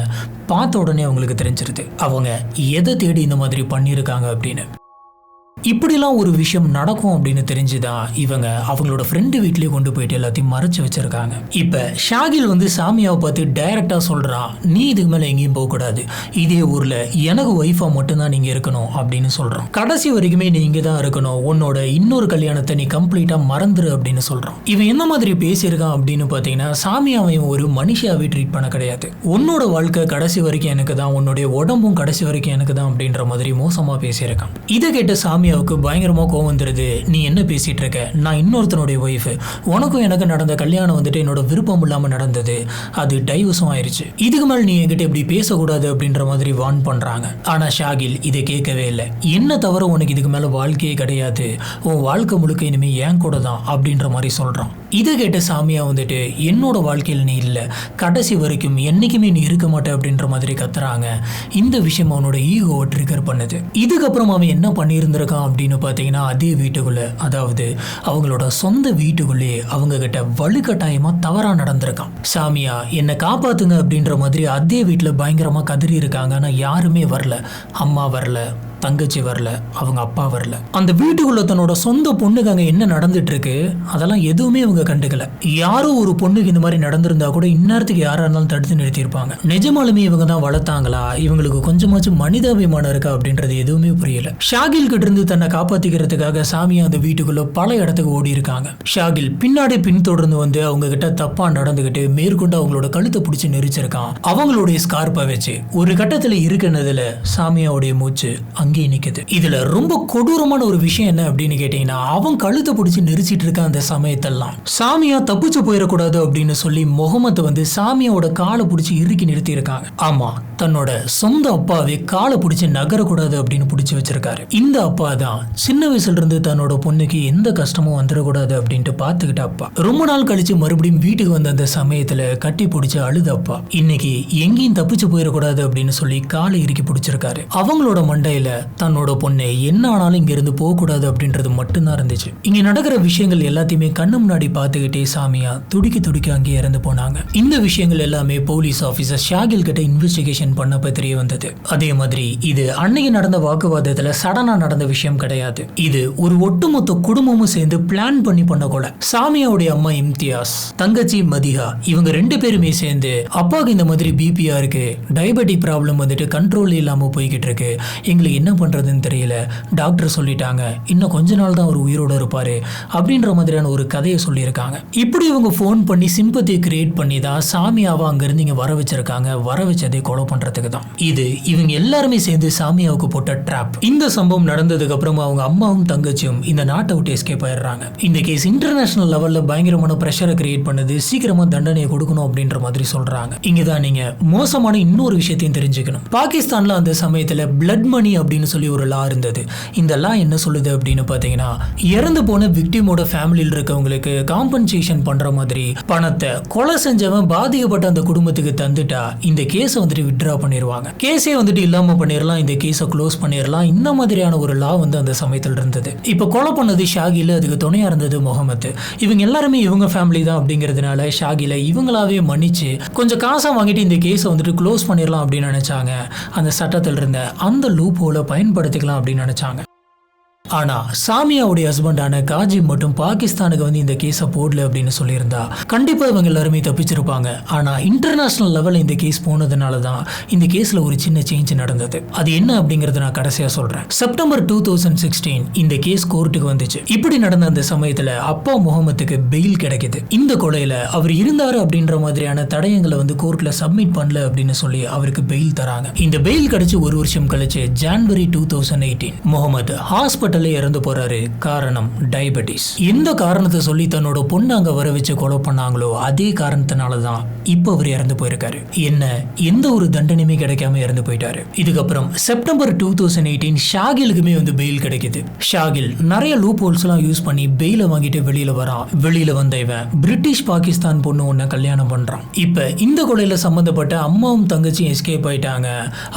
பார்த்த உடனே அவங்களுக்கு தெரிஞ்சிருது அவங்க எதை தேடி இந்த மாதிரி பண்ணியிருக்காங்க அப்படின்னு. இப்படிலாம் ஒரு விஷயம் நடக்கும் அப்படின்னு தெரிஞ்சுதான் இவங்க அவங்களோட ஃப்ரெண்டு வீட்லயே கொண்டு போயிட்டு எல்லாத்தையும் மறைச்சு வச்சிருக்காங்க. இப்ப ஷாகில் வந்து சாமியாவை பார்த்து டைரக்டா சொல்றான், நீ இதுக்கு மேல எங்கேயும் போக கூடாது, இதே ஊர்ல எனக்கு ஒய்ஃபா மட்டும்தான் நீங்க இருக்கணும் அப்படின்னு சொல்றான். கடைசி வரைக்குமே நீ இங்க தான் இருக்கணும், உன்னோட இன்னொரு கல்யாணத்தை நீ கம்ப்ளீட்டா மறந்துரு அப்படின்னு சொல்றான். இவன் என்ன மாதிரி பேசியிருக்கான் அப்படின்னு பாத்தீங்கன்னா, சாமியாவை ஒரு மனுஷியாவே ட்ரீட் பண்ண கிடையாது, உன்னோட வாழ்க்கை கடைசி வரைக்கும் எனக்கு தான், உன்னுடைய உடம்பும் கடைசி வரைக்கும் எனக்கு தான் அப்படின்ற மாதிரி மோசமா பேசியிருக்கான். இதை கேட்ட சாமியாவுக்கு பயங்கரமா கோவம் வந்துருது. நீ என்ன பேசிட்டு இருக்க, நான் இன்னொருத்தனுடைய ஒய்ஃப், உனக்கும் எனக்கு நடந்த கல்யாணம் வந்துட்டு என்னோட விருப்பம் இல்லாம நடந்தது, அது டைவர்ஸும் ஆயிருச்சு, இதுக்கு மேல நீ என்கிட்ட இப்படி பேசக்கூடாது அப்படின்ற மாதிரி வார்ன் பண்றாங்க. ஆனா ஷாகில் இதை கேட்கவே இல்லை. என்ன தவிர உனக்கு இதுக்கு மேல வாழ்க்கையே கிடையாது, உன் வாழ்க்கை முழுக்க இனிமே என் கூட தான் அப்படின்ற மாதிரி சொல்றான். இதை கேட்ட சாமியா வந்துட்டு என்னோட வாழ்க்கையில் நீ இல்லை, கடைசி வரைக்கும் என்னைக்குமே நீ இருக்க மாட்டே அப்படின்ற மாதிரி கத்துறாங்க. இந்த விஷயம் அவனோட ஈகோவை ட்ரிகர் பண்ணுது. இதுக்கப்புறம் அவன் என்ன பண்ணியிருந்திருக்கான் அப்படின்னு பார்த்தீங்கன்னா, அதே வீட்டுக்குள்ள, அதாவது அவங்களோட சொந்த வீட்டுக்குள்ளே அவங்க கிட்ட வலுக்கட்டாயமா தவறா நடந்திருக்கான். சாமியா என்னை காப்பாத்துங்க அப்படின்ற மாதிரி அதே வீட்டில் பயங்கரமா கதறி இருக்காங்க. ஆனால் யாருமே வரல, அம்மா வரல, தங்கச்சி வரல, அவங்க அப்பா வரல. அந்த வீட்டுக்குள்ள தன்னோட சொந்த பொண்ணுக்கு அங்க என்ன நடந்துட்டு இருக்கு அதெல்லாம் எதுவுமே அவங்க கண்டுக்கல. யாரோ ஒரு பொண்ணுக்கு இந்த மாதிரி நடந்திருந்தா கூட இந்நேரத்துக்கு யாரா இருந்தாலும் தடுத்து நிறுத்தியிருப்பாங்க. நிஜமாலுமே இவங்க தான் வளர்த்தாங்களா, இவங்களுக்கு கொஞ்சமாச்சும் மனிதாபிமானம் இருக்கா அப்படின்றது எதுவுமே புரியல. ஷாகில் கிட்ட இருந்து தன்னை காப்பாத்திக்கிறதுக்காக சாமியா அந்த வீட்டுக்குள்ள பல இடத்துக்கு ஓடி இருக்காங்க. ஷாகில் பின்னாடி பின்தொடர்ந்து வந்து அவங்க கிட்ட தப்பா நடந்துகிட்டு மேற்கொண்டு அவங்களோட கழுத்தை பிடிச்சி நெரிச்சிருக்கான். அவங்களுடைய ஸ்கார்ப்பை வச்சு ஒரு கட்டத்துல இருக்கிறதுல சாமியாவுடைய மூச்சு அங்கே நிக்குது. இதுல ரொம்ப கொடூரமான ஒரு விஷயம் என்ன அப்படின்னு கேட்டீங்கன்னா, அவன் கழுத்தை பிடிச்சி நெரிச்சிட்டு இருக்க அந்த சமயத்தெல்லாம் சாமியா தப்பிச்சு போயிடக்கூடாது அப்படின்னு சொல்லி முகமது வந்து சாமியாவோட காலை பிடிச்சி இறுக்கி நிறுத்தி இருக்காங்க. ஆமா, தன்னோட சொந்த அப்பாவே காலை பிடிச்சி நகரக்கூடாது அப்படின்னு பிடிச்சி வச்சிருக்காரு. இந்த அப்பா தான் சின்ன வயசுல இருந்து தன்னோட பொண்ணுக்கு எந்த கஷ்டமும் வந்துடக்கூடாது அப்படின்ட்டு பாத்துக்கிட்ட அப்பா. ரொம்ப நாள் கழிச்சு மறுபடியும் வீட்டுக்கு வந்த அந்த சமயத்துல கட்டி பிடிச்சி அழுத அப்பா இன்னைக்கு எங்கேயும் தப்பிச்சு போயிடக்கூடாது அப்படின்னு சொல்லி காலை இறுக்கி பிடிச்சிருக்காரு. அவங்களோட மண்டையில தன்னோட பொண்ணு என்ன ஆனாலும் இங்க இருந்து போக கூடாது அப்படின்றது மட்டும்தான் இருந்துச்சு. இங்க நடக்கிற விஷயங்கள் எல்லாத்தையுமே கண்ணு முன்னாடி பார்த்துக்கிட்டே சாமியா துடிக்க அங்கே இறந்து போனாங்க. இந்த விஷயங்கள் எல்லாமே போலீஸ் ஆபீசர் ஷாகில் கிட்ட இன்வெஸ்டிகேஷன் பண்ணப்ப தெரிய வந்தது. அதே மாதிரி இது அன்னைக்கு நடந்த வாக்குவாதத்துல சடனா நடந்த விஷயம் கிடையாது. இது ஒரு ஒட்டுமொத்த குடும்பமும் சேர்ந்து பிளான் பண்ணி பண்ண கொலை. சாமியாவுடைய அம்மா இம்தியாஸ், தங்கச்சி மதிஹா, இவங்க ரெண்டு பேருமே சேர்ந்து அப்பாவுக்கு இந்த மாதிரி பிபியா இருக்கு, டயபெட்டிக் ப்ராப்ளம் வந்துட்டு கண்ட்ரோல் இல்லாம போய்கிட்டு இருக்கு, எங்களுக்கு என்ன பண்றதுன்னு தெரியல, டாக்டர் சொல்லிட்டாங்க இன்னும் கொஞ்ச நாள் தான் அவர் உயிரோட இருப்பாரு அப்படின்ற மாதிரியான ஒரு கதையை சொல்லியிருக்காங்க. இப்படி இவங்க ஃபோன் பண்ணி சிம்பத்தியை கிரியேட் பண்ணி தான் சாமியாவை அங்கிருந்து இங்க வர வச்சிருக்காங்க. வர வச்சதை கொலை பண்றதுக்கு தான். இது இவங்க எல்லாருமே சேர்ந்து சாமியாவுக்கு போட்ட ட்ராப். இந்த சம்பவம் நடந்ததுக்கு அப்புறமா அவங்க அம்மாவும் தங்கச்சியும் இந்த நாட்டை விட்டு எஸ்கேப் ஆயிடுறாங்க. இந்த கேஸ் இன்டர்நேஷனல் லெவல்ல பயங்கரமான பிரஷரை கிரியேட் பண்ணுது, சீக்கிரமா தண்டனையை கொடுக்கணும் அப்படின்ற மாதிரி சொல்றாங்க. இங்கதான் நீங்க மோசமான இன்னொரு விஷயத்தையும் தெரிஞ்சுக்கணும். பாகிஸ்தான்ல அந்த சமயத்துல பிளட் மணி அப்படின்னு சொல்லி ஒரு லா இருந்தது. இந்த லா என்ன சொல்லுது அப்படின்னு பாத்தீங்கன்னா, இறந்து போன விக்டிமோட ஃபேமிலியில் இருக்கவங்களுக்கு காம்பன்சேஷன் பண்ற மாதிரி பணத்தை கொலை செஞ்சவன் பாதிக்கப்பட்ட அந்த குடும்பத்துக்கு தந்துட்டா இந்த கேஸை வந்துட்டு வித்ட்ரா பண்ணிடுவாங்க, கேஸே வந்துட்டு இல்லாம பண்ணிடலாம், இந்த கேஸை க்ளோஸ் பண்ணிடலாம். இந்த மாதிரியான ஒரு லா வந்து அந்த சமயத்தில் இருந்தது. இப்ப கொலை பண்ணது ஷாகில், அதுக்கு துணையா இருந்தது முகமது. இவங்க எல்லாருமே இவங்க ஃபேமிலி தான் அப்படிங்கிறதுனால ஷாகில இவங்களாவே மன்னிச்சு கொஞ்சம் காசை வாங்கிட்டு இந்த கேஸை வந்துட்டு க்ளோஸ் பண்ணிடலாம் அப்படின்னு நினைச்சாங்க. அந்த சட்டத்தில் இருந்த அந்த லூப் ஹோலை பயன்படுத்திக்கலாம் அப்படின்னு நினைச்சாங்க. ஆனா சாமியாவுடைய ஹஸ்பண்டான காஜி மட்டும் பாகிஸ்தானுக்கு வந்து இந்த கேஸை போடல அப்படின்னு சொல்லியிருந்தா கண்டிப்பா இவங்க எல்லாருமே தப்பிச்சிருப்பாங்க. ஆனா இன்டர்நேஷனல் லெவல்ல இந்த கேஸ் போனதுனால தான் இந்த கேஸ்ல ஒரு சின்ன சேஞ்ச் நடந்தது. அது என்ன அப்படிங்கறத நான் கடைசியா சொல்றேன். செப்டம்பர் 2016 இந்த கேஸ் கோர்ட்டுக்கு வந்துச்சு. இப்படி நடந்த அந்த சமயத்துல அப்பா முகமதுக்கு பெயில் கிடைக்குது. இந்த கொலையில அவர் இருந்தாரு அப்படின்ற மாதிரியான தடயங்களை வந்து கோர்ட்ல சப்மிட் பண்ணல அப்படின்னு சொல்லி அவருக்கு பெயில் தராங்க. இந்த பெயில் கிடைச்சு ஒரு வருஷம் கழிச்சு ஜனவரி 2018 முகமது ஹாஸ்பிட்டல் இறந்து போறாரு. காரணம் டயபெட்டிஸ். எந்த காரணத்தை சொல்லி தன்னோட பொண்ணு அங்க வர வச்சு கொலை பண்ணாங்களோ அதே காரணத்தினாலதான் இப்ப அவர் இறந்து போயிருக்காரு. என்ன எந்த ஒரு தண்டனையுமே கிடைக்காம இறந்து போயிட்டாரு. இதுக்கப்புறம் செப்டம்பர் 2018 ஷாகிலுக்குமே வந்து பெயில் கிடைக்குது. ஷாகில் நிறைய லூப் ஹோல்ஸ் எல்லாம் யூஸ் பண்ணி பெயில வாங்கிட்டு வெளியில வரான். வெளியில வந்த இவன் பிரிட்டிஷ் பாகிஸ்தான் பொண்ணு ஒன்ன கல்யாணம் பண்றான். இப்ப இந்த கொலையில சம்பந்தப்பட்ட அம்மாவும் தங்கச்சியும் எஸ்கேப் ஆயிட்டாங்க.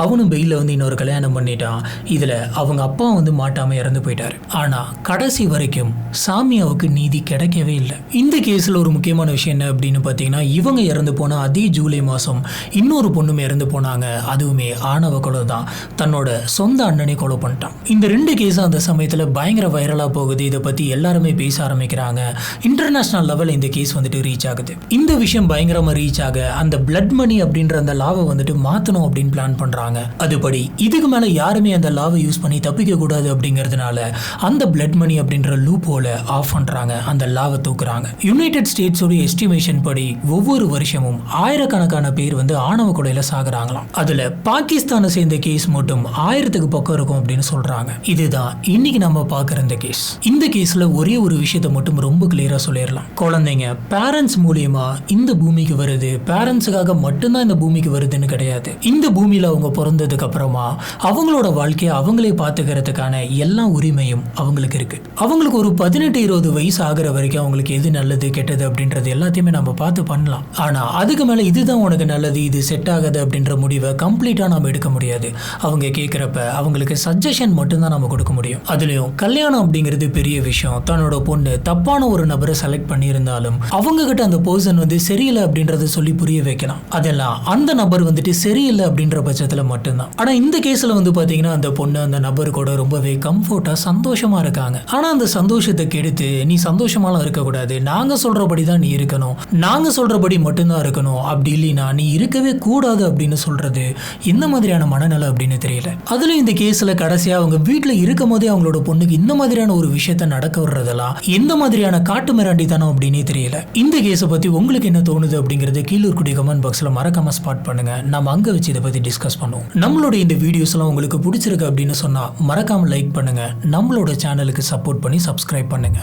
அவனும் பெயில வந்து இன்னொரு கல்யாணம் பண்ணிட்டான். இதுல அவங்க அப்பா வந்து மாட்டாம இறந்து போயிட்டாரு. போயிட்டாரு. ஆனா கடைசி வரைக்கும் சாமியாவுக்கு நீதி கிடைக்கவே இல்லை. இந்த கேஸ்ல ஒரு முக்கியமான விஷயம் என்ன அப்படின்னு பாத்தீங்கன்னா, இவங்க இறந்து போன அதே ஜூலை மாசம் இன்னொரு பொண்ணும் இறந்து போனாங்க. அதுவுமே ஆணவ கொலை தான். தன்னோட சொந்த அண்ணனை கொலை பண்ணிட்டான். இந்த 2 கேஸும் அந்த சமயத்துல பயங்கர வைரலா போகுது. இதை பத்தி எல்லாருமே பேச ஆரம்பிக்கிறாங்க. இன்டர்நேஷனல் லெவல் இந்த கேஸ் வந்துட்டு ரீச் ஆகுது. இந்த விஷயம் பயங்கரமா ரீச் ஆக அந்த பிளட் மணி அப்படின்ற அந்த லாவை வந்துட்டு மாத்தணும் அப்படின்னு பிளான் பண்றாங்க. அதுபடி இதுக்கு மேல யாருமே அந்த லாவை யூஸ் பண்ணி தப்பிக்க கூடாது அப்படிங்கிறதுனால அந்த பிளட் மணி அப்படின்ற லூப் ஹோல ஆஃப் பண்றாங்க. அந்த லாவை தூக்குறாங்க. யுனைடெட் ஸ்டேட்ஸோட எஸ்டிமேஷன் படி ஒவ்வொரு வருஷமும் ஆயிரக்கணக்கான பேர் வந்து ஆணவ கொலையில சாகுறாங்களாம். அதுல பாகிஸ்தானை சேர்ந்த கேஸ் மட்டும் 1000க்கு பக்கம் இருக்கும் அப்படின்னு சொல்றாங்க. இதுதான் இன்னைக்கு நம்ம பார்க்குற இந்த கேஸ். இந்த கேஸ்ல ஒரே ஒரு விஷயத்தை மட்டும் ரொம்ப கிளியரா சொல்லிடலாம். குழந்தைங்க பேரண்ட்ஸ் மூலியமா இந்த பூமிக்கு வருது, பேரண்ட்ஸுக்காக மட்டும்தான் இந்த பூமிக்கு வருதுன்னு கிடையாது. இந்த பூமியில அவங்க பிறந்ததுக்கு அப்புறமா அவங்களோட வாழ்க்கையை அவங்களே பார்த்துக்கிறதுக்கான எல்லா உரிமையும் அவங்களுக்கு இருக்கு. அவங்களுக்கு ஒரு 18-20 வயசு ஆகிற வரைக்கும் அவங்களுக்கு எது நல்லது கெட்டது அப்படின்றது எல்லாத்தையுமே நம்ம பார்த்து பண்ணலாம். ஆனா அதுக்கு மேல இதுதான் உனக்கு நல்லது, இது செட் ஆகாது அப்படின்ற முடிவை கம்ப்ளீட்டா நம்ம எடுக்க முடியாது. அவங்க கேட்கிறப்ப அவங்களுக்கு சஜஷன் மட்டும்தான் நம்ம கொடுக்க முடியும். அதுலயும் கல்யாணம் அப்படிங்கிறது பெரிய விஷயம். தன்னோட பொண்ணு தப்பான ஒரு நபரை செலக்ட் பண்ணியிருந்தாலும் அவங்க கிட்ட அந்த பர்சன் வந்து சரியில்லை அப்படின்றத சொல்லி புரிய வைக்கலாம். அதெல்லாம் அந்த நபர் வந்துட்டு சரியில்லை அப்படின்ற பட்சத்துல மட்டும்தான். ஆனா இந்த கேஸ்ல வந்து பாத்தீங்கன்னா அந்த பொண்ணு அந்த நபர் கூட ரொம்பவே கம்ஃபர்ட்டா சந்தோஷமா இருக்காங்க. ஆனா அந்த சந்தோஷத்தை கெடுத்து நீ சந்தோஷமாலாம் இருக்கக்கூடாது, நாங்க சொல்றபடி தான் நீ இருக்கணும், நாங்க சொல்றபடி மட்டும்தான் இருக்கணும், அப்படி இல்லைன்னா நீ இருக்கவே கூடாது அப்படின்னு சொல்றது எந்த மாதிரியான மனநலம் அப்படின்னு தெரியல. அதுல இந்த கேஸ்ல கடைசியா அவங்க வீட்டுல இருக்கும் போதே அவங்களோட பொண்ணுக்கு இந்த மாதிரியான ஒரு விஷயத்த நடக்க வர்றதெல்லாம் எந்த மாதிரியான காட்டு மிராண்டித்தனம் அப்படின்னே தெரியல. இந்த கேஸை பத்தி உங்களுக்கு என்ன தோணுது அப்படிங்கறது கீழே இருக்கக்கூடிய கமெண்ட் பாக்ஸ்ல மறக்காம ஸ்பாட் பண்ணுங்க. நம்ம அங்க வச்சு இதை பத்தி டிஸ்கஸ் பண்ணுவோம். நம்மளோட இந்த வீடியோஸ் எல்லாம் உங்களுக்கு பிடிச்சிருக்கு அப்படின்னு சொன்னா மறக்காம லைக் பண்ணுங்க. நம்மளோட சேனலுக்கு சப்போர்ட் பண்ணி சப்ஸ்கிரைப் பண்ணுங்க.